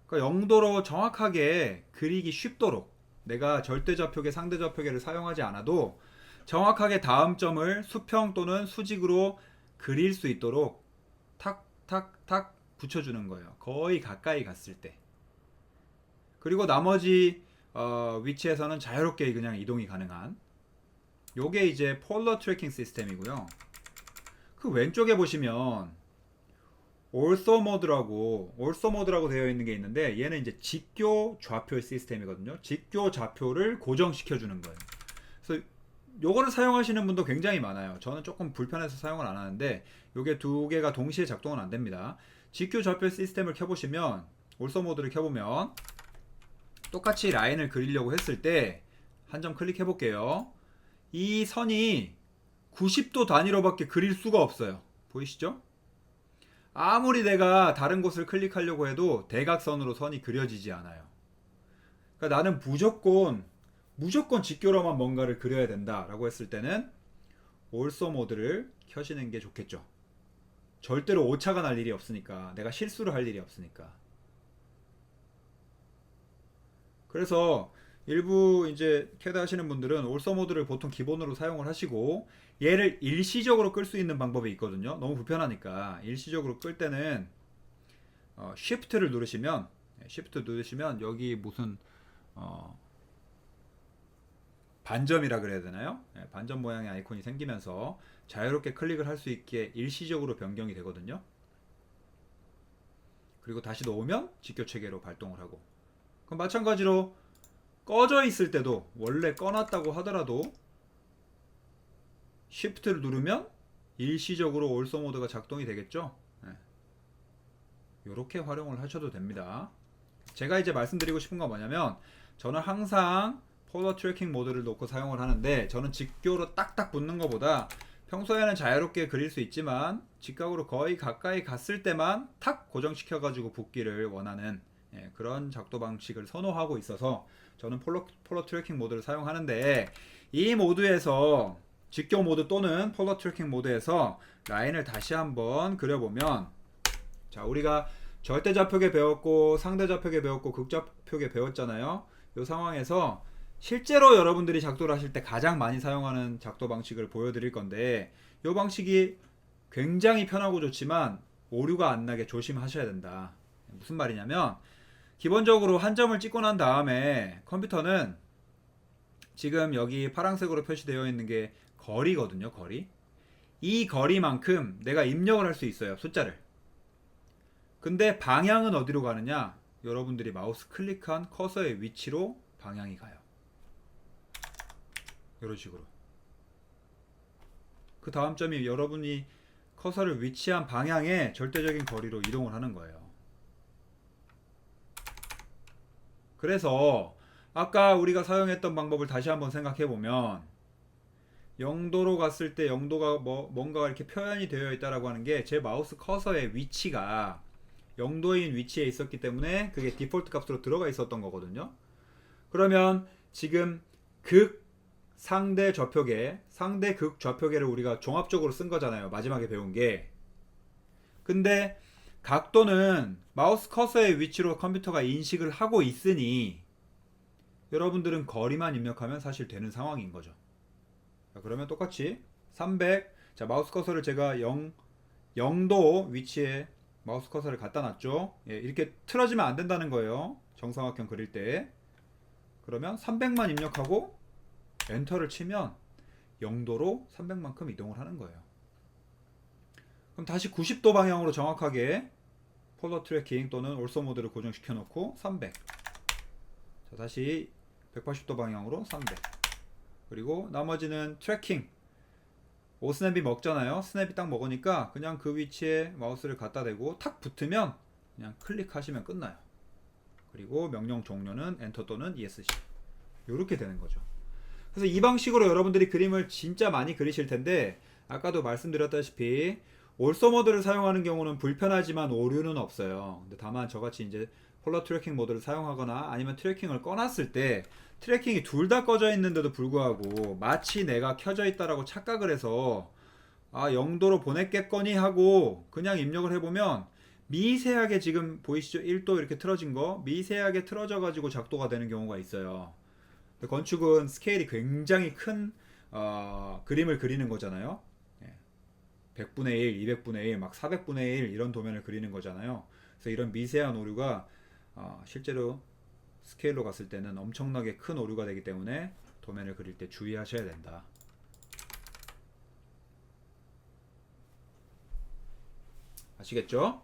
그러니까 0도로 정확하게 그리기 쉽도록 내가 절대좌표계, 상대좌표계를 사용하지 않아도 정확하게 다음 점을 수평 또는 수직으로 그릴 수 있도록 탁 탁 탁 붙여주는 거예요. 거의 가까이 갔을 때. 그리고 나머지 위치에서는 자유롭게 그냥 이동이 가능한 요게 이제 폴러 트래킹 시스템이고요. 그 왼쪽에 보시면 올소 모드라고 되어 있는 게 있는데 얘는 이제 직교 좌표 시스템이거든요. 직교 좌표를 고정시켜 주는 거예요. 그래서 요거를 사용하시는 분도 굉장히 많아요. 저는 조금 불편해서 사용을 안 하는데 요게 두 개가 동시에 작동은 안 됩니다. 직교 좌표 시스템을 켜보시면 올소 모드를 켜보면 똑같이 라인을 그리려고 했을 때 한 점 클릭해 볼게요. 이 선이 90도 단위로밖에 그릴 수가 없어요. 보이시죠? 아무리 내가 다른 곳을 클릭하려고 해도 대각선으로 선이 그려지지 않아요. 그러니까 나는 무조건 직교로만 뭔가를 그려야 된다라고 했을 때는 올소 모드를 켜시는 게 좋겠죠. 절대로 오차가 날 일이 없으니까, 내가 실수를 할 일이 없으니까. 그래서 일부 이제 캐드 하시는 분들은 올소 모드를 보통 기본으로 사용을 하시고 얘를 일시적으로 끌 수 있는 방법이 있거든요. 너무 불편하니까 일시적으로 끌 때는 Shift를 누르시면 여기 무슨 반점이라 그래야 되나요? 반점 모양의 아이콘이 생기면서 자유롭게 클릭을 할 수 있게 일시적으로 변경이 되거든요. 그리고 다시 놓으면 직교 체계로 발동을 하고, 그럼 마찬가지로 꺼져 있을 때도 원래 꺼놨다고 하더라도 Shift를 누르면 일시적으로 올소 모드가 작동이 되겠죠. 이렇게 활용을 하셔도 됩니다. 제가 이제 말씀드리고 싶은 건 뭐냐면 저는 항상 폴러 트래킹 모드를 놓고 사용을 하는데, 저는 직교로 딱딱 붙는 것보다 평소에는 자유롭게 그릴 수 있지만 직각으로 거의 가까이 갔을 때만 탁 고정시켜 가지고 붙기를 원하는 그런 작도 방식을 선호하고 있어서 저는 폴러 트래킹 모드를 사용하는데, 이 모드에서 직교 모드 또는 폴러 트래킹 모드에서 라인을 다시 한번 그려보면, 자, 우리가 절대좌표계 배웠고 상대좌표계 배웠고 극좌표계 배웠잖아요. 이 상황에서 실제로 여러분들이 작도를 하실 때 가장 많이 사용하는 작도 방식을 보여드릴 건데, 이 방식이 굉장히 편하고 좋지만 오류가 안 나게 조심하셔야 된다. 무슨 말이냐면 기본적으로 한 점을 찍고 난 다음에 컴퓨터는 지금 여기 파란색으로 표시되어 있는 게 거리거든요. 거리. 이 거리만큼 내가 입력을 할 수 있어요. 숫자를. 근데 방향은 어디로 가느냐? 여러분들이 마우스 클릭한 커서의 위치로 방향이 가요. 이런 식으로. 그 다음 점이 여러분이 커서를 위치한 방향에 절대적인 거리로 이동을 하는 거예요. 그래서 아까 우리가 사용했던 방법을 다시 한번 생각해 보면 0도로 갔을 때 0도가 뭔가가 이렇게 표현이 되어 있다라고 하는 게 제 마우스 커서의 위치가 0도인 위치에 있었기 때문에 그게 디폴트 값으로 들어가 있었던 거거든요. 그러면 지금 극 상대 좌표계, 상대 극 좌표계를 우리가 종합적으로 쓴 거잖아요. 마지막에 배운 게. 근데 각도는 마우스 커서의 위치로 컴퓨터가 인식을 하고 있으니 여러분들은 거리만 입력하면 사실 되는 상황인 거죠. 자, 그러면 똑같이 300. 자, 마우스 커서를 제가 0도 위치에 마우스 커서를 갖다 놨죠. 예, 이렇게 틀어지면 안 된다는 거예요. 정사각형 그릴 때. 그러면 300만 입력하고 엔터를 치면 0도로 300만큼 이동을 하는 거예요. 그럼 다시 90도 방향으로 정확하게 폴더 트래킹 또는 올소 모드를 고정시켜 놓고 300. 자, 다시 180도 방향으로 300. 그리고 나머지는 트래킹. 오스냅이 먹잖아요. 스냅이 딱 먹으니까 그냥 그 위치에 마우스를 갖다 대고 탁 붙으면 그냥 클릭하시면 끝나요. 그리고 명령 종료는 엔터 또는 ESC. 이렇게 되는 거죠. 그래서 이 방식으로 여러분들이 그림을 진짜 많이 그리실 텐데, 아까도 말씀드렸다시피 올소 모드를 사용하는 경우는 불편하지만 오류는 없어요. 근데 다만 저같이 이제 폴더 트래킹 모드를 사용하거나 아니면 트래킹을 꺼놨을 때 트래킹이 둘 다 꺼져 있는데도 불구하고 마치 내가 켜져 있다라고 착각을 해서 0도로 보냈겠거니 하고 그냥 입력을 해보면 미세하게, 지금 보이시죠? 1도 이렇게 틀어진 거 미세하게 틀어져 가지고 작도가 되는 경우가 있어요. 건축은 스케일이 굉장히 큰 그림을 그리는 거잖아요. 100분의 1, 200분의 1, 막 400분의 1 이런 도면을 그리는 거잖아요. 그래서 이런 미세한 오류가 실제로 스케일로 갔을 때는 엄청나게 큰 오류가 되기 때문에 도면을 그릴 때 주의하셔야 된다. 아시겠죠?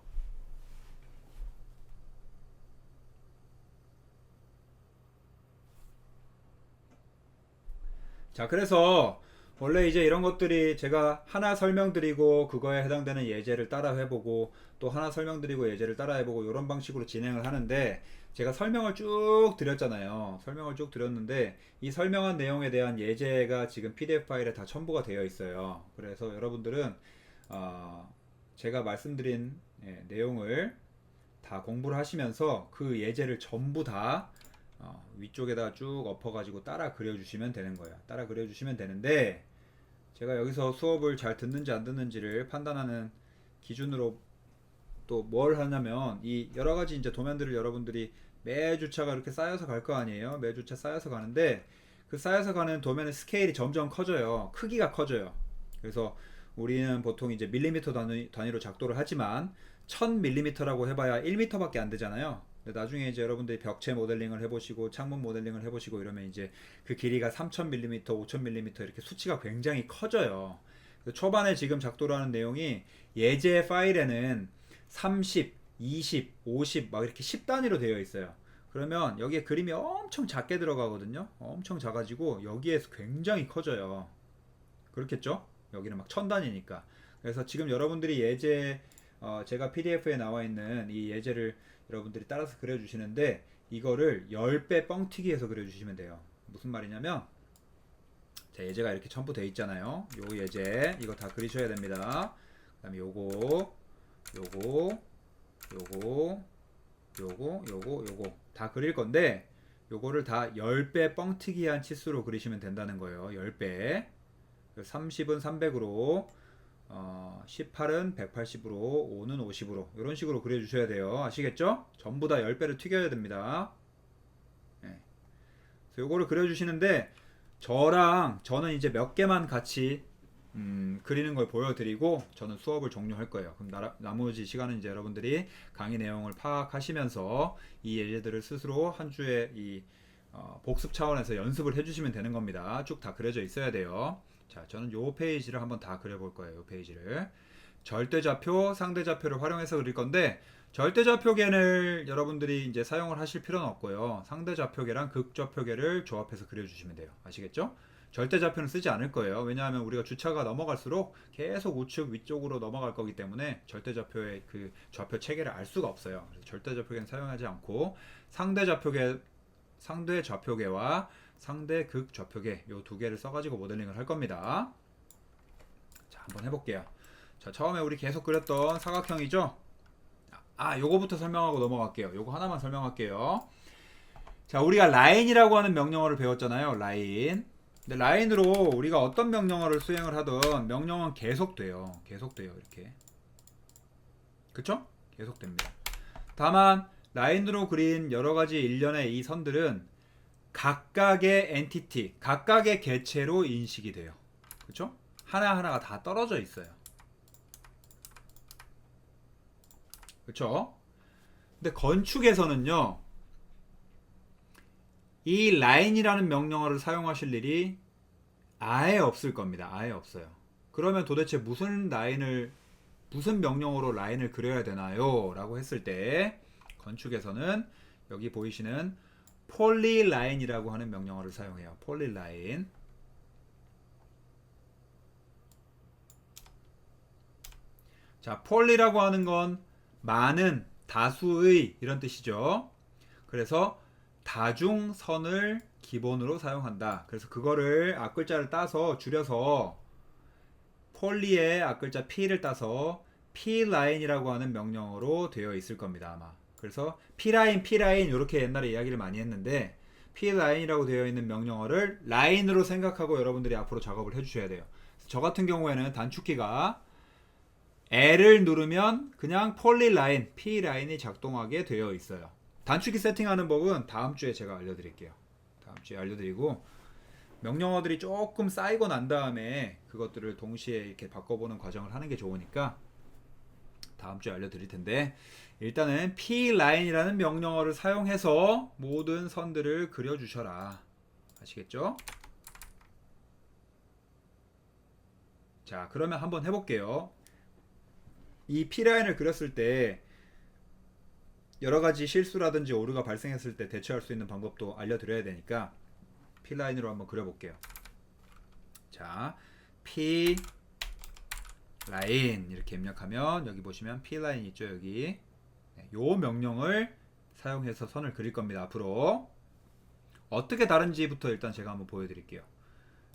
자, 그래서 원래 이제 이런 것들이 제가 하나 설명드리고 그거에 해당되는 예제를 따라 해보고 또 하나 설명드리고 예제를 따라 해보고 이런 방식으로 진행을 하는데, 제가 설명을 쭉 드렸잖아요. 설명을 쭉 드렸는데 이 설명한 내용에 대한 예제가 지금 PDF 파일에 다 첨부가 되어 있어요. 그래서 여러분들은 제가 말씀드린 내용을 다 공부를 하시면서 그 예제를 전부 다 위쪽에다 쭉 엎어가지고 따라 그려주시면 되는 거예요. 따라 그려주시면 되는데, 제가 여기서 수업을 잘 듣는지 안 듣는지를 판단하는 기준으로 또 뭘 하냐면, 이 여러 가지 이제 도면들을 여러분들이 매주차가 이렇게 쌓여서 갈 거 아니에요. 매주차 쌓여서 가는데 그 쌓여서 가는 도면의 스케일이 점점 커져요. 크기가 커져요. 그래서 우리는 보통 이제 밀리미터 단위로 작도를 하지만 1000mm라고 해봐야 1m밖에 안 되잖아요. 근데 나중에 이제 여러분들이 벽체 모델링을 해보시고 창문 모델링을 해보시고 이러면 이제 그 길이가 3000mm, 5000mm 이렇게 수치가 굉장히 커져요. 초반에 지금 작도를 하는 내용이 예제 파일에는 30, 20, 50 막 이렇게 10단위로 되어 있어요. 그러면 여기에 그림이 엄청 작게 들어가거든요. 엄청 작아지고 여기에서 굉장히 커져요. 그렇겠죠? 여기는 막 1000단위니까. 그래서 지금 여러분들이 예제 제가 PDF에 나와 있는 이 예제를 여러분들이 따라서 그려주시는데, 이거를 10배 뻥튀기 해서 그려주시면 돼요. 무슨 말이냐면, 자, 예제가 이렇게 첨부되어 있잖아요. 요 예제 이거 다 그리셔야 됩니다. 그 다음에 요거 요거 다 그릴 건데, 요거를 다 10배 뻥튀기한 치수로 그리시면 된다는 거예요. 10배. 30은 300으로 18은 180으로 5는 50으로 이런 식으로 그려주셔야 돼요. 아시겠죠? 전부 다 10배를 튀겨야 됩니다. 네. 그래서 요거를 그려주시는데, 저는 이제 몇 개만 같이 그리는 걸 보여드리고 저는 수업을 종료할 거예요. 그럼 나머지 시간은 이제 여러분들이 강의 내용을 파악하시면서 이 예제들을 스스로 한 주에 복습 차원에서 연습을 해주시면 되는 겁니다. 쭉 다 그려져 있어야 돼요. 자, 저는 요 페이지를 한번 다 그려볼 거예요. 요 페이지를 절대좌표, 상대좌표를 활용해서 그릴 건데, 절대좌표계를 여러분들이 이제 사용을 하실 필요는 없고요. 상대좌표계랑 극좌표계를 조합해서 그려주시면 돼요. 아시겠죠? 절대좌표는 쓰지 않을 거예요. 왜냐하면 우리가 주차가 넘어갈수록 계속 우측 위쪽으로 넘어갈 거기 때문에 절대좌표의 그 좌표 체계를 알 수가 없어요. 그래서 절대좌표계는 사용하지 않고 상대좌표계와 상대 극 좌표계 요 두 개를 써가지고 모델링을 할 겁니다. 자, 한번 해볼게요. 자, 처음에 우리 계속 그렸던 사각형이죠. 요거부터 설명하고 넘어갈게요. 요거 하나만 설명할게요. 자, 우리가 라인이라고 하는 명령어를 배웠잖아요. 라인. 근데 라인으로 우리가 어떤 명령어를 수행을 하든 명령어는 계속돼요. 계속돼요. 이렇게. 그쵸? 계속됩니다. 다만 라인으로 그린 여러가지 일련의 이 선들은 각각의 엔티티, 각각의 개체로 인식이 돼요. 그쵸? 하나하나가 다 떨어져 있어요. 그쵸? 근데 건축에서는요, 이 라인이라는 명령어를 사용하실 일이 아예 없을 겁니다. 아예 없어요. 그러면 도대체 무슨 명령어로 라인을 그려야 되나요? 라고 했을 때 건축에서는 여기 보이시는 폴리라인이라고 하는 명령어를 사용해요. 폴리라인. 자, 폴리라고 하는 건 많은, 다수의 이런 뜻이죠. 그래서 다중선을 기본으로 사용한다. 그래서 그거를 앞글자를 따서 줄여서 폴리의 앞글자 P를 따서 P라인이라고 하는 명령어로 되어 있을 겁니다. 아마. 그래서 P라인 이렇게 옛날에 이야기를 많이 했는데 P라인이라고 되어 있는 명령어를 라인으로 생각하고 여러분들이 앞으로 작업을 해주셔야 돼요. 저 같은 경우에는 단축키가 L을 누르면 그냥 폴리라인, P라인이 작동하게 되어 있어요. 단축키 세팅하는 법은 다음 주에 제가 알려드릴게요. 다음 주에 알려드리고 명령어들이 조금 쌓이고 난 다음에 그것들을 동시에 이렇게 바꿔보는 과정을 하는 게 좋으니까 다음 주에 알려드릴 텐데 일단은 P라인이라는 명령어를 사용해서 모든 선들을 그려주셔라. 아시겠죠? 자, 그러면 한번 해볼게요. 이 P라인을 그렸을 때 여러가지 실수라든지 오류가 발생했을 때 대처할 수 있는 방법도 알려드려야 되니까 P라인으로 한번 그려볼게요. 자, P라인 이렇게 입력하면 여기 보시면 P라인 있죠. 여기 요 명령을 사용해서 선을 그릴 겁니다. 앞으로 어떻게 다른지부터 일단 제가 한번 보여드릴게요.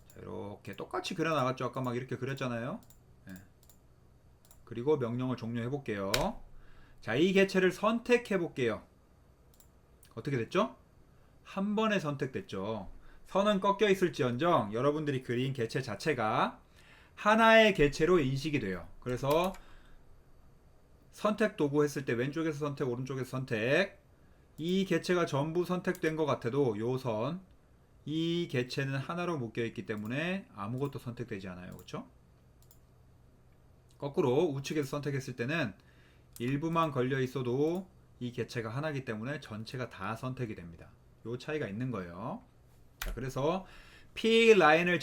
자, 이렇게 똑같이 그려나갔죠. 아까 막 이렇게 그렸잖아요. 네. 그리고 명령을 종료해 볼게요. 자, 이 개체를 선택해 볼게요. 어떻게 됐죠? 한 번에 선택됐죠. 선은 꺾여 있을지언정 여러분들이 그린 개체 자체가 하나의 개체로 인식이 돼요. 그래서 선택 도구 했을 때 왼쪽에서 선택, 오른쪽에서 선택, 이 개체가 전부 선택된 것 같아도 요 선, 이 개체는 하나로 묶여 있기 때문에 아무것도 선택되지 않아요. 그렇죠? 거꾸로 우측에서 선택했을 때는 일부만 걸려 있어도 이 개체가 하나이기 때문에 전체가 다 선택이 됩니다. 요 차이가 있는 거예요. 자, 그래서 P 라인을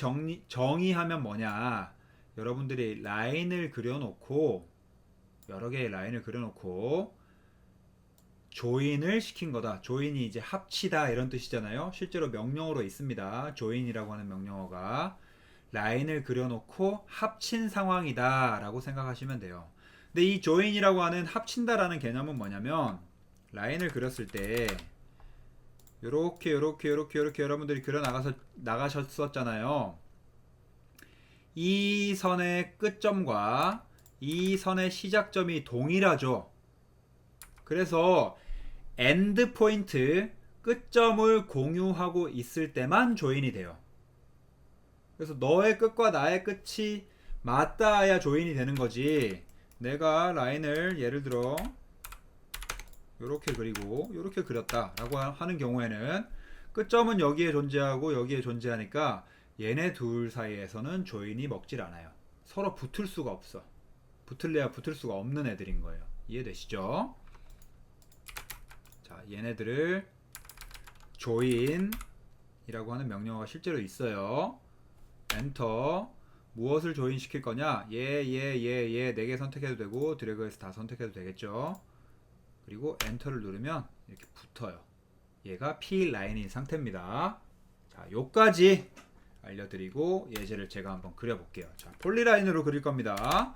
정의하면 뭐냐? 여러분들이 라인을 그려놓고 여러 개의 라인을 그려놓고 조인을 시킨 거다. 조인이 이제 합치다 이런 뜻이잖아요. 실제로 명령어로 있습니다. 조인이라고 하는 명령어가 라인을 그려놓고 합친 상황이다 라고 생각하시면 돼요. 근데 이 조인이라고 하는 합친다라는 개념은 뭐냐면 라인을 그렸을 때 요렇게 여러분들이 그려 나가셨었잖아요. 이 선의 끝점과 이 선의 시작점이 동일하죠. 그래서 엔드 포인트 끝점을 공유하고 있을 때만 조인이 돼요. 그래서 너의 끝과 나의 끝이 맞닿아야 조인이 되는 거지. 내가 라인을 예를 들어 요렇게 그리고 요렇게 그렸다 라고 하는 경우에는 끝점은 여기에 존재하고 여기에 존재하니까 얘네 둘 사이에서는 조인이 먹질 않아요. 서로 붙을 수가 없어. 붙을래야 붙을 수가 없는 애들인 거예요. 이해되시죠? 자, 얘네들을 조인이라고 하는 명령어가 실제로 있어요. 엔터. 무엇을 조인시킬 거냐? 얘 4개 선택해도 되고 드래그해서 다 선택해도 되겠죠. 그리고 엔터를 누르면 이렇게 붙어요. 얘가 P 라인인 상태입니다. 자, 요까지 알려드리고 예제를 제가 한번 그려볼게요. 자, 폴리라인으로 그릴 겁니다.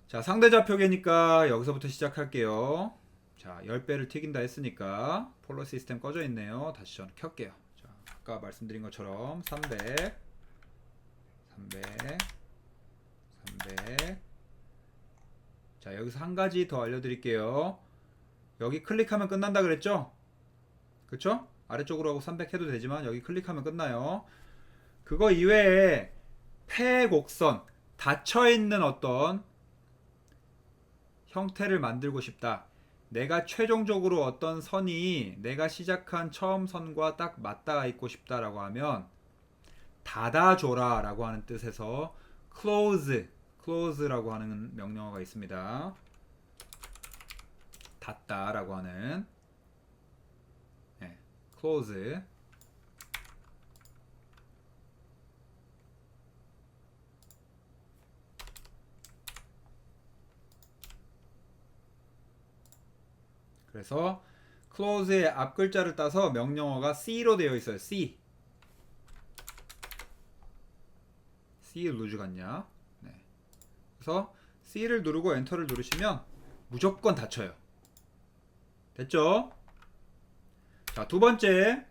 자, 상대 좌표계니까 여기서부터 시작할게요. 자, 10배를 튀긴다 했으니까 폴러 시스템 꺼져 있네요. 다시 저는 켤게요. 자, 아까 말씀드린 것처럼 300, 300, 300. 자, 여기서 한 가지 더 알려드릴게요. 여기 클릭하면 끝난다 그랬죠? 그쵸? 아래쪽으로 하고 300 해도 되지만 여기 클릭하면 끝나요. 그거 이외에 폐곡선, 닫혀있는 어떤 형태를 만들고 싶다. 내가 최종적으로 어떤 선이 내가 시작한 처음 선과 딱 맞닿아 있고 싶다라고 하면 닫아줘라 라고 하는 뜻에서 close라고 하는 명령어가 있습니다. 닫다 라고 하는 close. 그래서 close의 앞 글자를 따서 명령어가 C로 되어 있어요. C 루즈 같냐? 네. 그래서 C를 누르고 엔터를 누르시면 무조건 닫혀요. 됐죠? 자, 두 번째.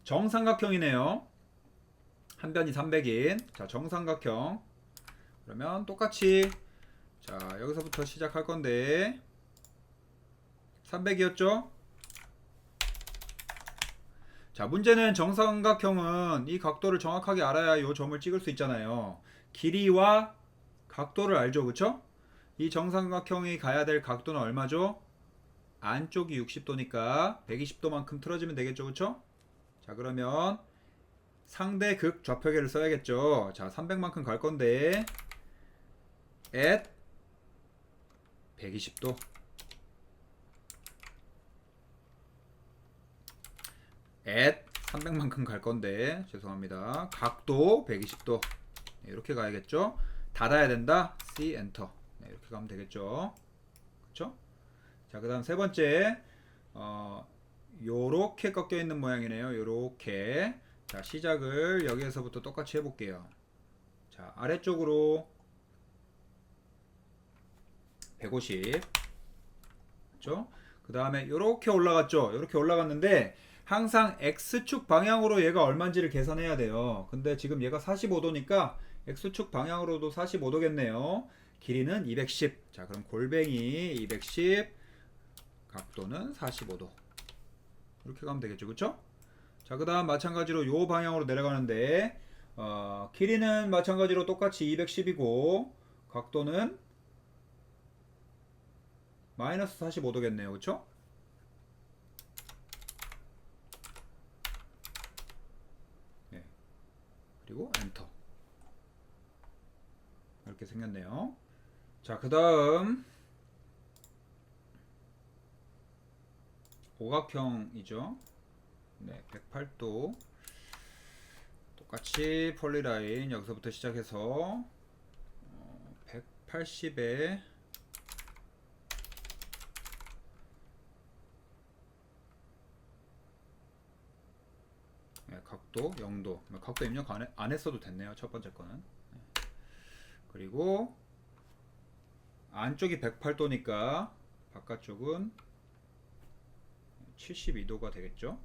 정삼각형이네요. 한 변이 300인. 자, 정삼각형. 그러면 똑같이 자, 여기서부터 시작할 건데 300이었죠? 자, 문제는 정삼각형은 이 각도를 정확하게 알아야 이 점을 찍을 수 있잖아요. 길이와 각도를 알죠, 그쵸? 이 정삼각형이 가야 될 각도는 얼마죠? 안쪽이 60도니까 120도만큼 틀어지면 되겠죠, 그쵸? 자, 그러면 상대 극 좌표계를 써야겠죠. 자, 300만큼 갈 건데 at 120도 at 300만큼 갈 건데 죄송합니다. 각도 120도 이렇게 가야겠죠. 닫아야 된다. C 엔터. 이렇게 가면 되겠죠. 그쵸? 자, 그 다음 세 번째 요렇게 꺾여 있는 모양이네요. 요렇게. 자, 시작을 여기에서부터 똑같이 해볼게요. 자, 아래쪽으로 150. 그쵸? 그 다음에 요렇게 올라갔죠. 요렇게 올라갔는데 항상 X축 방향으로 얘가 얼마인지를 계산해야 돼요. 근데 지금 얘가 45도니까 X축 방향으로도 45도겠네요. 길이는 210. 자, 그럼 골뱅이 210, 각도는 45도. 이렇게 가면 되겠죠. 그쵸? 자, 그 다음 마찬가지로 요 방향으로 내려가는데 길이는 마찬가지로 똑같이 210이고 각도는 마이너스 45도겠네요. 그쵸? 네. 그리고 엔터. 이렇게 생겼네요. 자, 그 다음 오각형이죠. 네, 108도. 똑같이 폴리라인 여기서부터 시작해서 180에 각도 0도. 각도 입력 안 했어도 됐네요. 첫 번째 거는. 그리고 안쪽이 108도니까 바깥쪽은 72도가 되겠죠.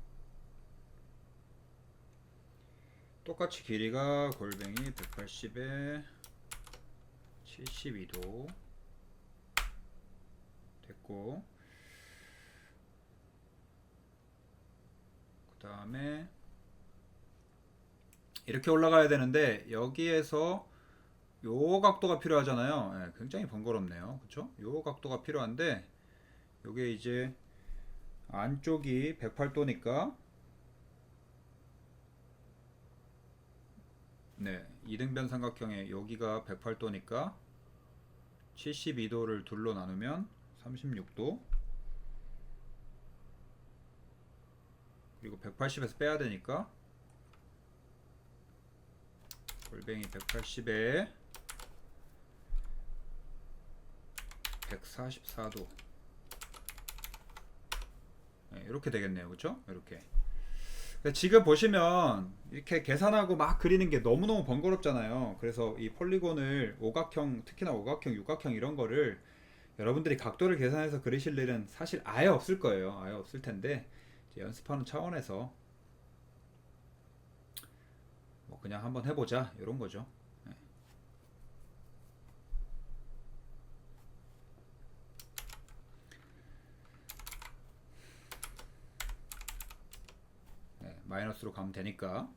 똑같이 길이가 골뱅이 180에 72도 됐고, 그 다음에 이렇게 올라가야 되는데 여기에서 요 각도가 필요하잖아요. 네, 굉장히 번거롭네요. 그쵸? 요 각도가 필요한데 요게 이제 안쪽이 108도니까 네, 이등변 삼각형의 여기가 108도니까 72도를 둘로 나누면 36도, 그리고 180에서 빼야 되니까 골뱅이 180에 144도. 네, 이렇게 되겠네요. 그쵸? 이렇게. 지금 보시면 이렇게 계산하고 막 그리는 게 너무너무 번거롭잖아요. 그래서 이 폴리곤을 오각형, 특히나 오각형, 육각형 이런 거를 여러분들이 각도를 계산해서 그리실 일은 사실 아예 없을 거예요. 아예 없을 텐데 이제 연습하는 차원에서 뭐 그냥 한번 해보자 이런 거죠. 네. 네, 마이너스로 가면 되니까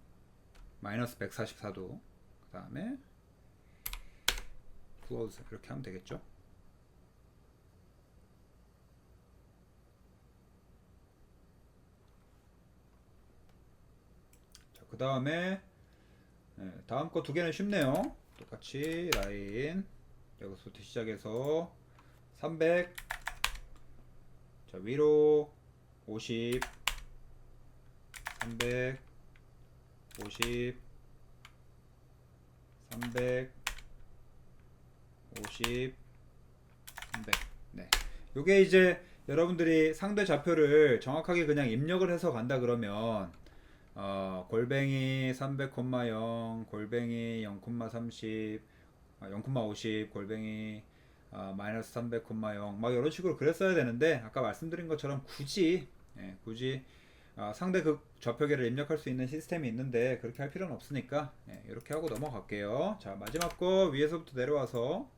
마이너스 144도 그 다음에 클로즈 이렇게 하면 되겠죠. 그 다음에 다음 거 두 개는 쉽네요. 똑같이 라인 여기서부터 시작해서 300 자 위로 50 300 50 300 50 300 네. 요게 이제 여러분들이 상대 좌표를 정확하게 그냥 입력을 해서 간다 그러면 골뱅이 300,0 골뱅이 0,30 0,50 골뱅이 마이너스 300,0 막 이런 식으로 그랬어야 되는데 아까 말씀드린 것처럼 굳이 상대 극 좌표계를 입력할 수 있는 시스템이 있는데 그렇게 할 필요는 없으니까 이렇게 하고 넘어갈게요. 자 마지막 거 위에서부터 내려와서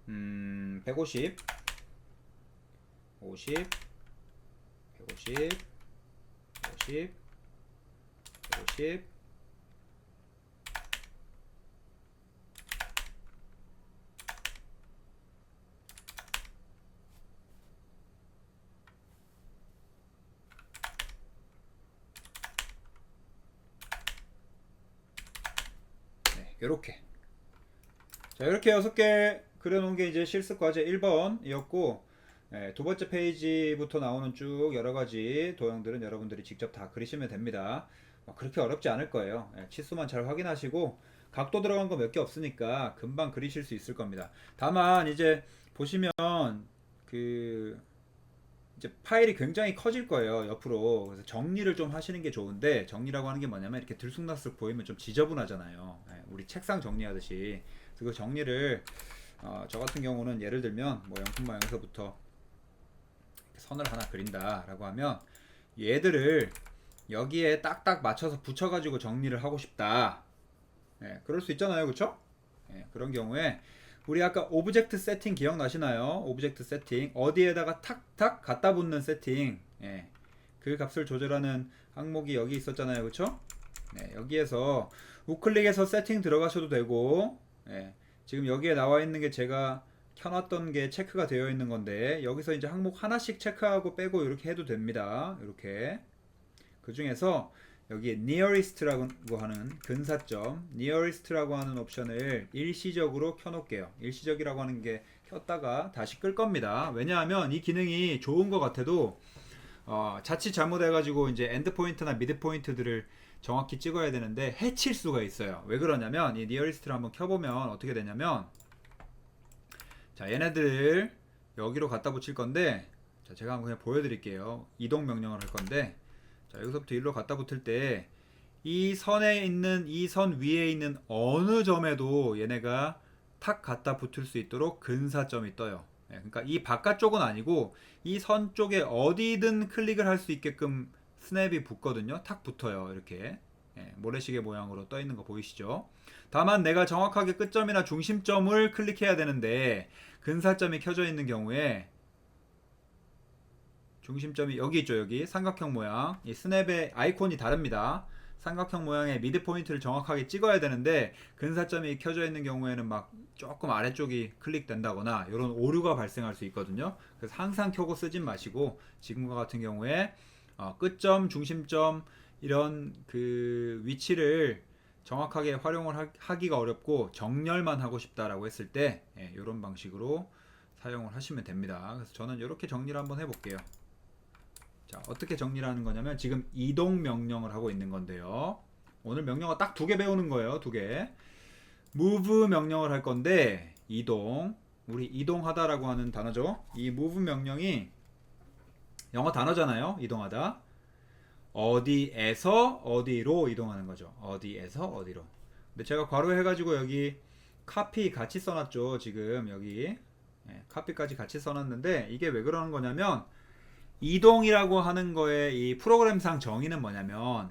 150 50 150 50 50 요렇게 자 이렇게 6개 그려놓은 게 이제 실습 과제 1번이었고 두 번째 페이지부터 나오는 쭉 여러가지 도형들은 여러분들이 직접 다 그리시면 됩니다. 그렇게 어렵지 않을 거예요. 치수만 잘 확인하시고 각도 들어간 거 몇 개 없으니까 금방 그리실 수 있을 겁니다. 다만 이제 보시면 그 이제 파일이 굉장히 커질 거예요 옆으로. 그래서 정리를 좀 하시는 게 좋은데 정리라고 하는 게 뭐냐면 이렇게 들쑥날쑥 보이면 좀 지저분하잖아요. 우리 책상 정리하듯이. 그래서 그 정리를 저 같은 경우는 예를 들면 뭐 0,0에서부터 선을 하나 그린다 라고 하면 얘들을 여기에 딱딱 맞춰서 붙여가지고 정리를 하고 싶다. 그럴 수 있잖아요 그쵸? 그런 경우에 우리 아까 오브젝트 세팅 기억나시나요? 오브젝트 세팅 어디에다가 탁탁 갖다 붙는 세팅 그 값을 조절하는 항목이 여기 있었잖아요 그쵸? 여기에서 우클릭해서 세팅 들어가셔도 되고 지금 여기에 나와 있는 게 제가 켜놨던 게 체크가 되어 있는 건데 여기서 이제 항목 하나씩 체크하고 빼고 이렇게 해도 됩니다. 이렇게 그 중에서 여기 nearest라고 하는 근사점 nearest라고 하는 옵션을 일시적으로 켜놓을게요. 일시적이라고 하는 게 켰다가 다시 끌 겁니다. 왜냐하면 이 기능이 좋은 것 같아도 자칫 잘못해가지고 이제 엔드 포인트나 미드 포인트들을 정확히 찍어야 되는데 해칠 수가 있어요. 왜 그러냐면 이 nearest를 한번 켜보면 어떻게 되냐면 자 얘네들 여기로 갖다 붙일 건데 자 제가 한번 그냥 보여드릴게요. 이동 명령을 할 건데 자 여기서부터 일로 갖다 붙을 때 이 선에 있는 이 선 위에 있는 어느 점에도 얘네가 탁 갖다 붙을 수 있도록 근사점이 떠요. 그러니까 이 바깥쪽은 아니고 이 선 쪽에 어디든 클릭을 할 수 있게끔 스냅이 붙거든요. 탁 붙어요. 이렇게 모래시계 모양으로 떠 있는 거 보이시죠? 다만 내가 정확하게 끝점이나 중심점을 클릭해야 되는데 근사점이 켜져 있는 경우에 중심점이 여기 있죠. 여기 삼각형 모양 이 스냅의 아이콘이 다릅니다. 삼각형 모양의 미드 포인트를 정확하게 찍어야 되는데 근사점이 켜져 있는 경우에는 막 조금 아래쪽이 클릭된다거나 이런 오류가 발생할 수 있거든요. 그래서 항상 켜고 쓰진 마시고 지금과 같은 경우에 끝점, 중심점 이런 그 위치를 정확하게 활용을 하기가 어렵고 정렬만 하고 싶다라고 했을 때 이런 방식으로 사용을 하시면 됩니다. 그래서 저는 이렇게 정리를 한번 해볼게요. 자, 어떻게 정리를 하는 거냐면 지금 이동 명령을 하고 있는 건데요. 오늘 명령어 딱 2개 배우는 거예요. 2개. move 명령을 할 건데 이동, 우리 이동하다라고 하는 단어죠. 이 move 명령이 영어 단어잖아요. 이동하다. 어디에서 어디로 이동하는 거죠. 어디에서 어디로. 근데 제가 괄호 해가지고 여기 copy 같이 써놨죠. 지금 여기 카피까지 같이 써놨는데 이게 왜 그러는 거냐면 이동이라고 하는 거의 이 프로그램상 정의는 뭐냐면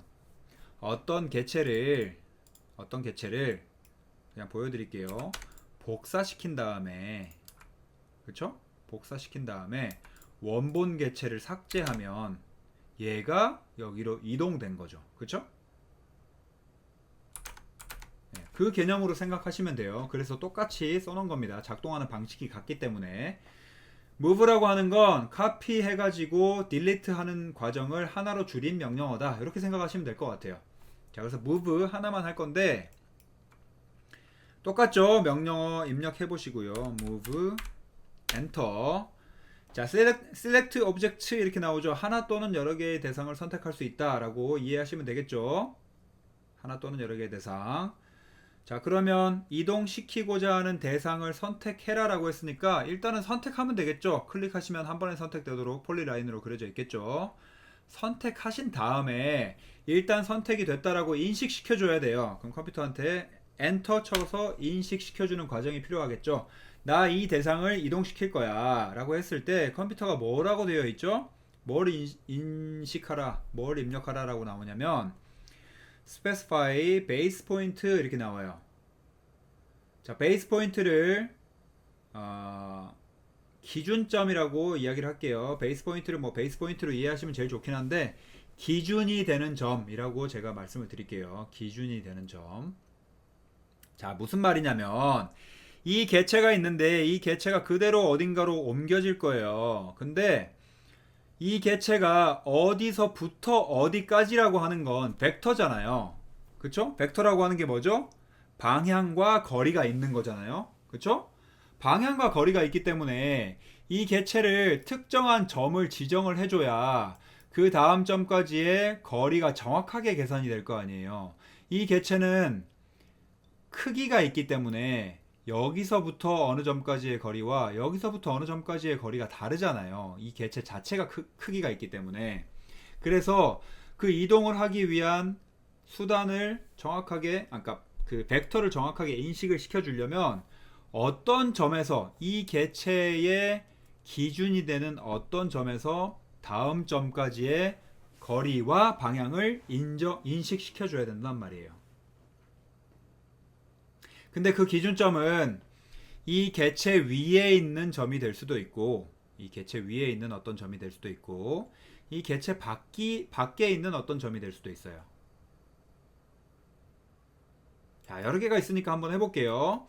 어떤 개체를 그냥 보여드릴게요. 복사시킨 다음에 그쵸? 복사시킨 다음에 원본 개체를 삭제하면 얘가 여기로 이동된 거죠. 그쵸? 그 개념으로 생각하시면 돼요. 그래서 똑같이 써놓은 겁니다. 작동하는 방식이 같기 때문에. move라고 하는 건 카피 해가지고 딜리트 하는 과정을 하나로 줄인 명령어다. 이렇게 생각하시면 될 것 같아요. 자, 그래서 move 하나만 할 건데 똑같죠? 명령어 입력해 보시고요. move 엔터. 자, select object 이렇게 나오죠. 하나 또는 여러 개의 대상을 선택할 수 있다 라고 이해하시면 되겠죠. 하나 또는 여러 개의 대상. 자, 그러면 이동시키고자 하는 대상을 선택해라 라고 했으니까 일단은 선택하면 되겠죠. 클릭하시면 한 번에 선택되도록 폴리라인으로 그려져 있겠죠. 선택하신 다음에 일단 선택이 됐다라고 인식시켜 줘야 돼요. 그럼 컴퓨터한테 엔터 쳐서 인식시켜주는 과정이 필요하겠죠. 나 이 대상을 이동시킬 거야 라고 했을 때 컴퓨터가 뭐라고 되어 있죠? 뭘 인식하라, 뭘 입력하라 라고 나오냐면 specify base point 이렇게 나와요. 자, 베이스 포인트를 기준점이라고 이야기를 할게요. 베이스 포인트를 뭐 베이스 포인트로 이해하시면 제일 좋긴 한데 기준이 되는 점이라고 제가 말씀을 드릴게요. 기준이 되는 점. 자, 무슨 말이냐면 이 개체가 있는데 이 개체가 그대로 어딘가로 옮겨질 거예요. 근데 이 개체가 어디서부터 어디까지라고 하는 건 벡터잖아요. 그쵸? 벡터라고 하는 게 뭐죠? 방향과 거리가 있는 거잖아요. 그쵸? 방향과 거리가 있기 때문에 이 개체를 특정한 점을 지정을 해줘야 그 다음 점까지의 거리가 정확하게 계산이 될 거 아니에요. 이 개체는 크기가 있기 때문에 여기서부터 어느 점까지의 거리와 여기서부터 어느 점까지의 거리가 다르잖아요. 이 개체 자체가 크기가 있기 때문에. 그래서 그 이동을 하기 위한 수단을 정확하게, 그러니까 그 벡터를 정확하게 인식을 시켜주려면 어떤 점에서 이 개체의 기준이 되는 어떤 점에서 다음 점까지의 거리와 방향을 인식시켜줘야 된단 말이에요. 근데 그 기준점은 이 개체 위에 있는 점이 될 수도 있고 이 개체 위에 있는 어떤 점이 될 수도 있고 이 개체 밖에 있는 어떤 점이 될 수도 있어요. 자, 여러 개가 있으니까 한번 해볼게요.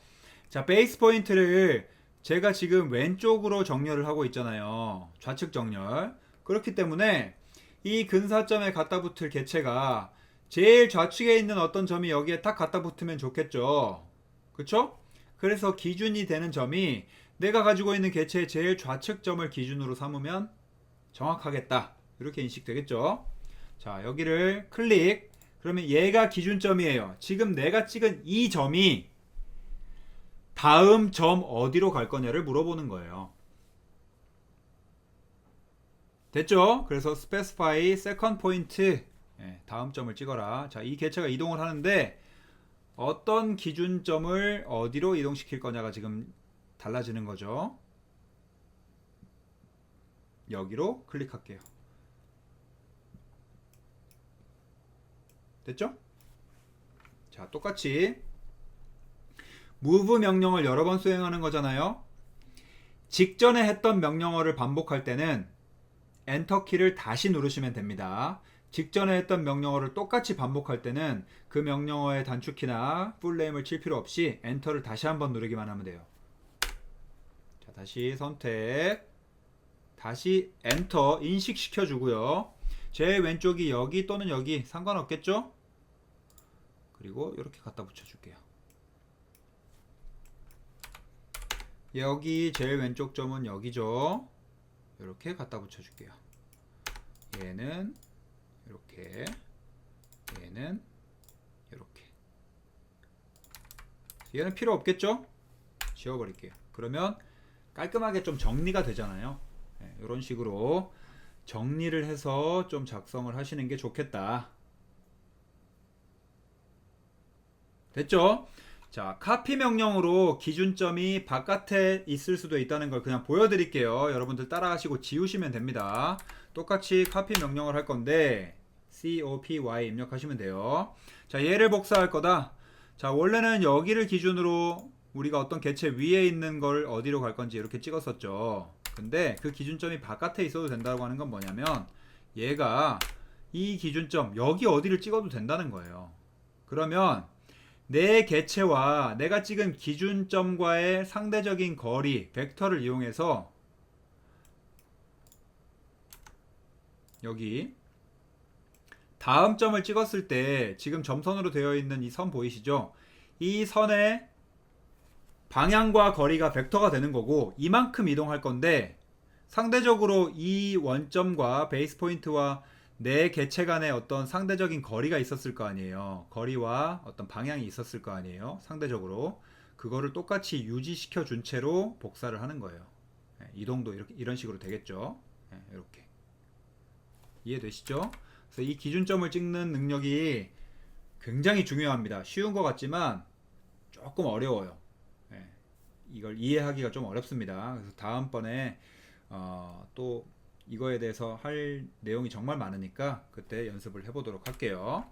자, 베이스 포인트를 제가 지금 왼쪽으로 정렬을 하고 있잖아요. 좌측 정렬. 그렇기 때문에 이 근사점에 갖다 붙을 개체가 제일 좌측에 있는 어떤 점이 여기에 딱 갖다 붙으면 좋겠죠. 그쵸? 그래서 기준이 되는 점이 내가 가지고 있는 개체의 제일 좌측 점을 기준으로 삼으면 정확하겠다. 이렇게 인식되겠죠. 자, 여기를 클릭. 그러면 얘가 기준점이에요. 지금 내가 찍은 이 점이 다음 점 어디로 갈 거냐를 물어보는 거예요. 됐죠? 그래서 specify second point. 다음 점을 찍어라. 자, 이 개체가 이동을 하는데 어떤 기준점을 어디로 이동시킬 거냐가 지금 달라지는 거죠. 여기로 클릭할게요. 됐죠? 자, 똑같이 move 명령을 여러 번 수행하는 거잖아요. 직전에 했던 명령어를 반복할 때는 엔터 키를 다시 누르시면 됩니다. 직전에 했던 명령어를 똑같이 반복할 때는 그 명령어의 단축키나 풀네임을 칠 필요 없이 엔터를 다시 한번 누르기만 하면 돼요. 자, 다시 선택, 다시 엔터 인식시켜 주고요. 제 왼쪽이 여기 또는 여기 상관없겠죠? 그리고 이렇게 갖다 붙여 줄게요. 여기 제일 왼쪽 점은 여기죠. 이렇게 갖다 붙여 줄게요. 얘는 이렇게, 얘는 이렇게. 얘는 필요 없겠죠? 지워버릴게요. 그러면 깔끔하게 좀 정리가 되잖아요. 이런 식으로 정리를 해서 좀 작성을 하시는 게 좋겠다. 됐죠? 자, 카피 명령으로 기준점이 바깥에 있을 수도 있다는 걸 그냥 보여드릴게요. 여러분들 따라하시고 지우시면 됩니다. 똑같이 카피 명령을 할 건데 copy 입력하시면 돼요. 자, 얘를 복사할 거다. 자, 원래는 여기를 기준으로 우리가 어떤 개체 위에 있는 걸 어디로 갈 건지 이렇게 찍었었죠. 근데 그 기준점이 바깥에 있어도 된다고 하는 건 뭐냐면 얘가 이 기준점 여기 어디를 찍어도 된다는 거예요. 그러면 내 개체와 내가 찍은 기준점과의 상대적인 거리 벡터를 이용해서 여기 다음 점을 찍었을 때 지금 점선으로 되어 있는 이 선 보이시죠? 이 선의 방향과 거리가 벡터가 되는 거고 이만큼 이동할 건데 상대적으로 이 원점과 베이스 포인트와 내 개체 간의 어떤 상대적인 거리가 있었을 거 아니에요. 거리와 어떤 방향이 있었을 거 아니에요. 상대적으로 그거를 똑같이 유지시켜 준 채로 복사를 하는 거예요. 이동도 이렇게 이런 식으로 되겠죠. 이렇게 이해되시죠? 그래서 이 기준점을 찍는 능력이 굉장히 중요합니다. 쉬운 것 같지만 조금 어려워요. 이걸 이해하기가 좀 어렵습니다. 그래서 다음번에 또 이거에 대해서 할 내용이 정말 많으니까 그때 연습을 해보도록 할게요.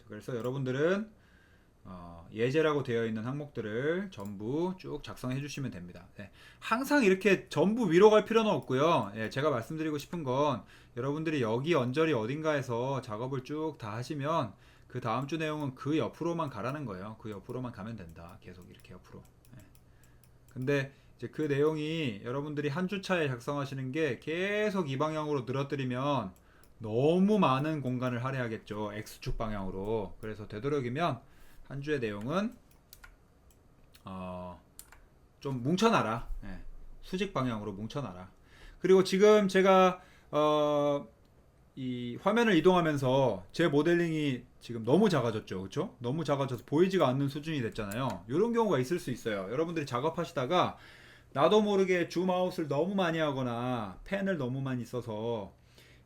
그래서 여러분들은 예제라고 되어 있는 항목들을 전부 쭉 작성해 주시면 됩니다. 항상 이렇게 전부 위로 갈 필요는 없고요. 제가 말씀드리고 싶은 건 여러분들이 여기 언저리 어딘가에서 작업을 쭉 다 하시면 그 다음 주 내용은 그 옆으로만 가라는 거예요. 그 옆으로만 가면 된다. 계속 이렇게 옆으로. 근데 이제 그 내용이 여러분들이 한 주차에 작성하시는 게 계속 이 방향으로 늘어뜨리면 너무 많은 공간을 할애하겠죠. X축 방향으로. 그래서 되도록이면 한 주의 내용은 좀 뭉쳐놔라. 수직 방향으로 뭉쳐놔라. 그리고 지금 제가 이 화면을 이동하면서 제 모델링이 지금 너무 작아졌죠. 그렇죠? 너무 작아져서 보이지가 않는 수준이 됐잖아요. 이런 경우가 있을 수 있어요. 여러분들이 작업하시다가 나도 모르게 줌아웃을 너무 많이 하거나 펜을 너무 많이 써서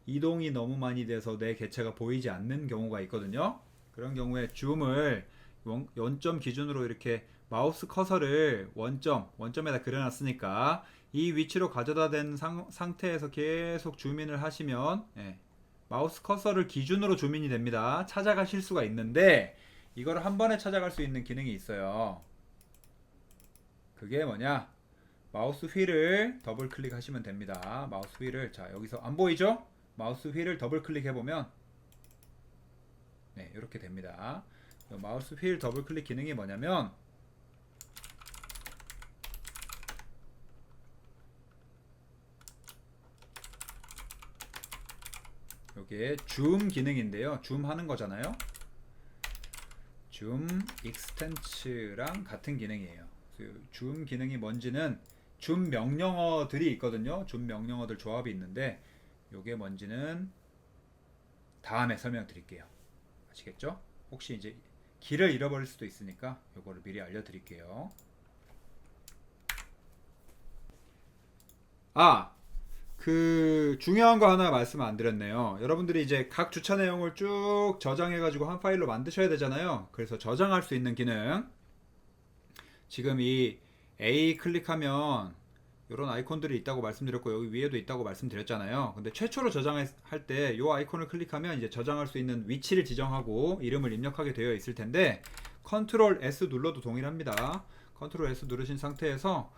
이동이 너무 많이 돼서 내 개체가 보이지 않는 경우가 있거든요. 그런 경우에 줌을 원점 기준으로 이렇게 마우스 커서를 원점에다 그려놨으니까 이 위치로 가져다 댄 상태에서 계속 줌인을 하시면 마우스 커서를 기준으로 줌인이 됩니다. 찾아가실 수가 있는데 이걸 한 번에 찾아갈 수 있는 기능이 있어요. 그게 뭐냐? 마우스 휠을 더블 클릭하시면 됩니다. 마우스 휠을 자 여기서 안 보이죠? 마우스 휠을 더블 클릭해 보면 이렇게 됩니다. 마우스 휠 더블 클릭 기능이 뭐냐면 이게 줌 기능인데요. 줌 하는 거잖아요. 줌 익스텐츠랑 같은 기능이에요. 줌 기능이 뭔지는 줌 명령어들이 있거든요. 줌 명령어들 조합이 있는데 요게 뭔지는 다음에 설명드릴게요. 아시겠죠? 혹시 이제 길을 잃어버릴 수도 있으니까 요거를 미리 알려드릴게요. 그 중요한 거 하나 말씀 안 드렸네요. 여러분들이 이제 각 주차 내용을 쭉 저장해 가지고 한 파일로 만드셔야 되잖아요. 그래서 저장할 수 있는 기능 지금 이 A 클릭하면 이런 아이콘들이 있다고 말씀드렸고 여기 위에도 있다고 말씀드렸잖아요. 근데 최초로 저장할 때 이 아이콘을 클릭하면 이제 저장할 수 있는 위치를 지정하고 이름을 입력하게 되어 있을 텐데 컨트롤 S 눌러도 동일합니다. 컨트롤 S 누르신 상태에서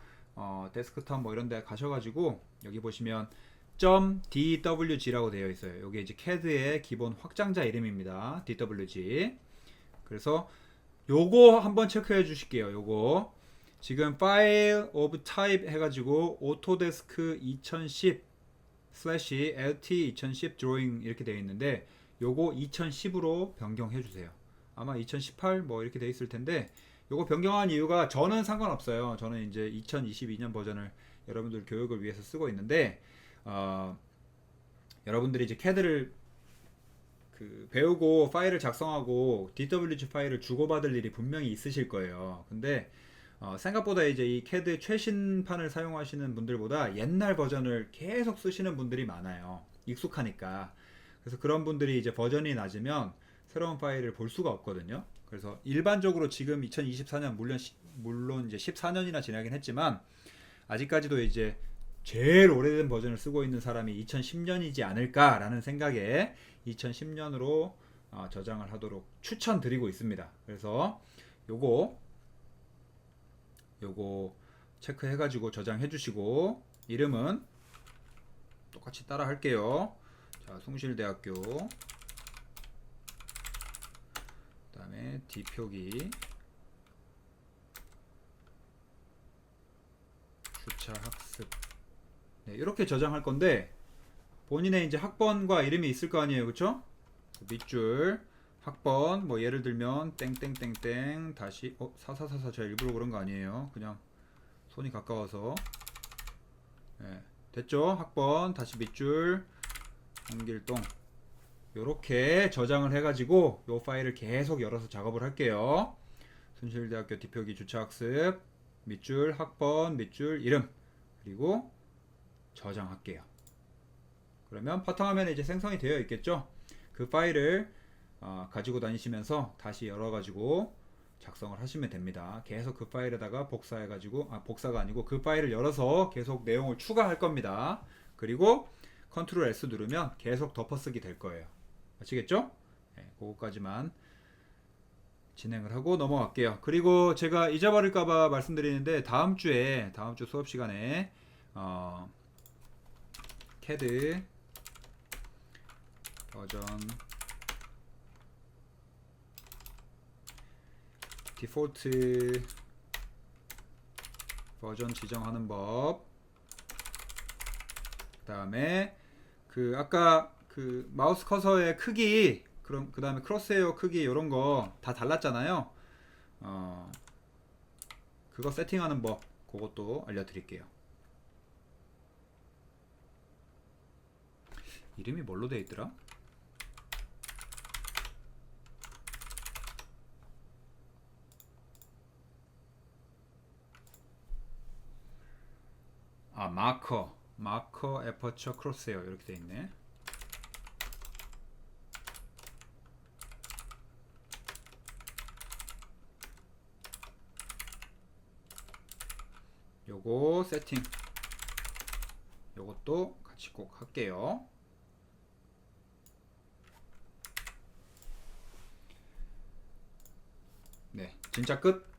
데스크탑 뭐 이런 데 가셔가지고 여기 보시면 .dwg라고 되어 있어요. 이게 이제 CAD의 기본 확장자 이름입니다. dwg. 그래서 요거 한번 체크해 주실게요. 요거 지금 File of Type 해가지고 Autodesk 2010/LT 2010 Drawing 이렇게 되어 있는데 요거 2010으로 변경해 주세요. 아마 2018 뭐 이렇게 되어 있을 텐데 요거 변경한 이유가 저는 상관없어요. 저는 이제 2022년 버전을 여러분들 교육을 위해서 쓰고 있는데 여러분들이 이제 CAD를 배우고 파일을 작성하고 DWG 파일을 주고받을 일이 분명히 있으실 거예요. 근데 생각보다 이제 이 CAD 최신판을 사용하시는 분들보다 옛날 버전을 계속 쓰시는 분들이 많아요. 익숙하니까. 그래서 그런 분들이 이제 버전이 낮으면 새로운 파일을 볼 수가 없거든요. 그래서 일반적으로 지금 2024년 물론 이제 14년이나 지나긴 했지만 아직까지도 이제 제일 오래된 버전을 쓰고 있는 사람이 2010년이지 않을까라는 생각에 2010년으로 저장을 하도록 추천드리고 있습니다. 그래서 요거 체크해가지고 저장해 주시고, 이름은 똑같이 따라 할게요. 자, 숭실대학교, 그 다음에 D표기 주차 학습. 네, 이렇게 저장할 건데 본인의 이제 학번과 이름이 있을 거 아니에요, 그쵸? 밑줄 학번, 뭐 예를 들면 땡땡땡땡 다시 4444, 제가 일부러 그런 거 아니에요. 그냥 손이 가까워서. 네, 됐죠? 학번 다시 밑줄 홍길동, 요렇게 저장을 해가지고 요 파일을 계속 열어서 작업을 할게요. 순실대학교 D표기 주차학습, 밑줄 학번, 밑줄 이름, 그리고 저장할게요. 그러면 바탕화면에 이제 생성이 되어 있겠죠? 그 파일을 가지고 다니시면서 다시 열어가지고 작성을 하시면 됩니다. 계속 그 파일에다가 복사해가지고, 복사가 아니고 그 파일을 열어서 계속 내용을 추가할 겁니다. 그리고 컨트롤 S 누르면 계속 덮어쓰기 될 거예요. 아시겠죠? 네, 그거까지만 진행을 하고 넘어갈게요. 그리고 제가 잊어버릴까봐 말씀드리는데 다음 주 수업 시간에 CAD 버전 디폴트 버전 지정하는 법, 그 다음에 아까 그 마우스 커서의 크기, 그럼 그 다음에 크로스헤어 크기 이런 거 다 달랐잖아요. 그거 세팅하는 법, 그것도 알려드릴게요. 이름이 뭘로 돼 있더라? 마커 에퍼처 크로스헤어 이렇게 돼 있네. 요거 세팅, 요것도 같이 꼭 할게요. 네, 진짜 끝.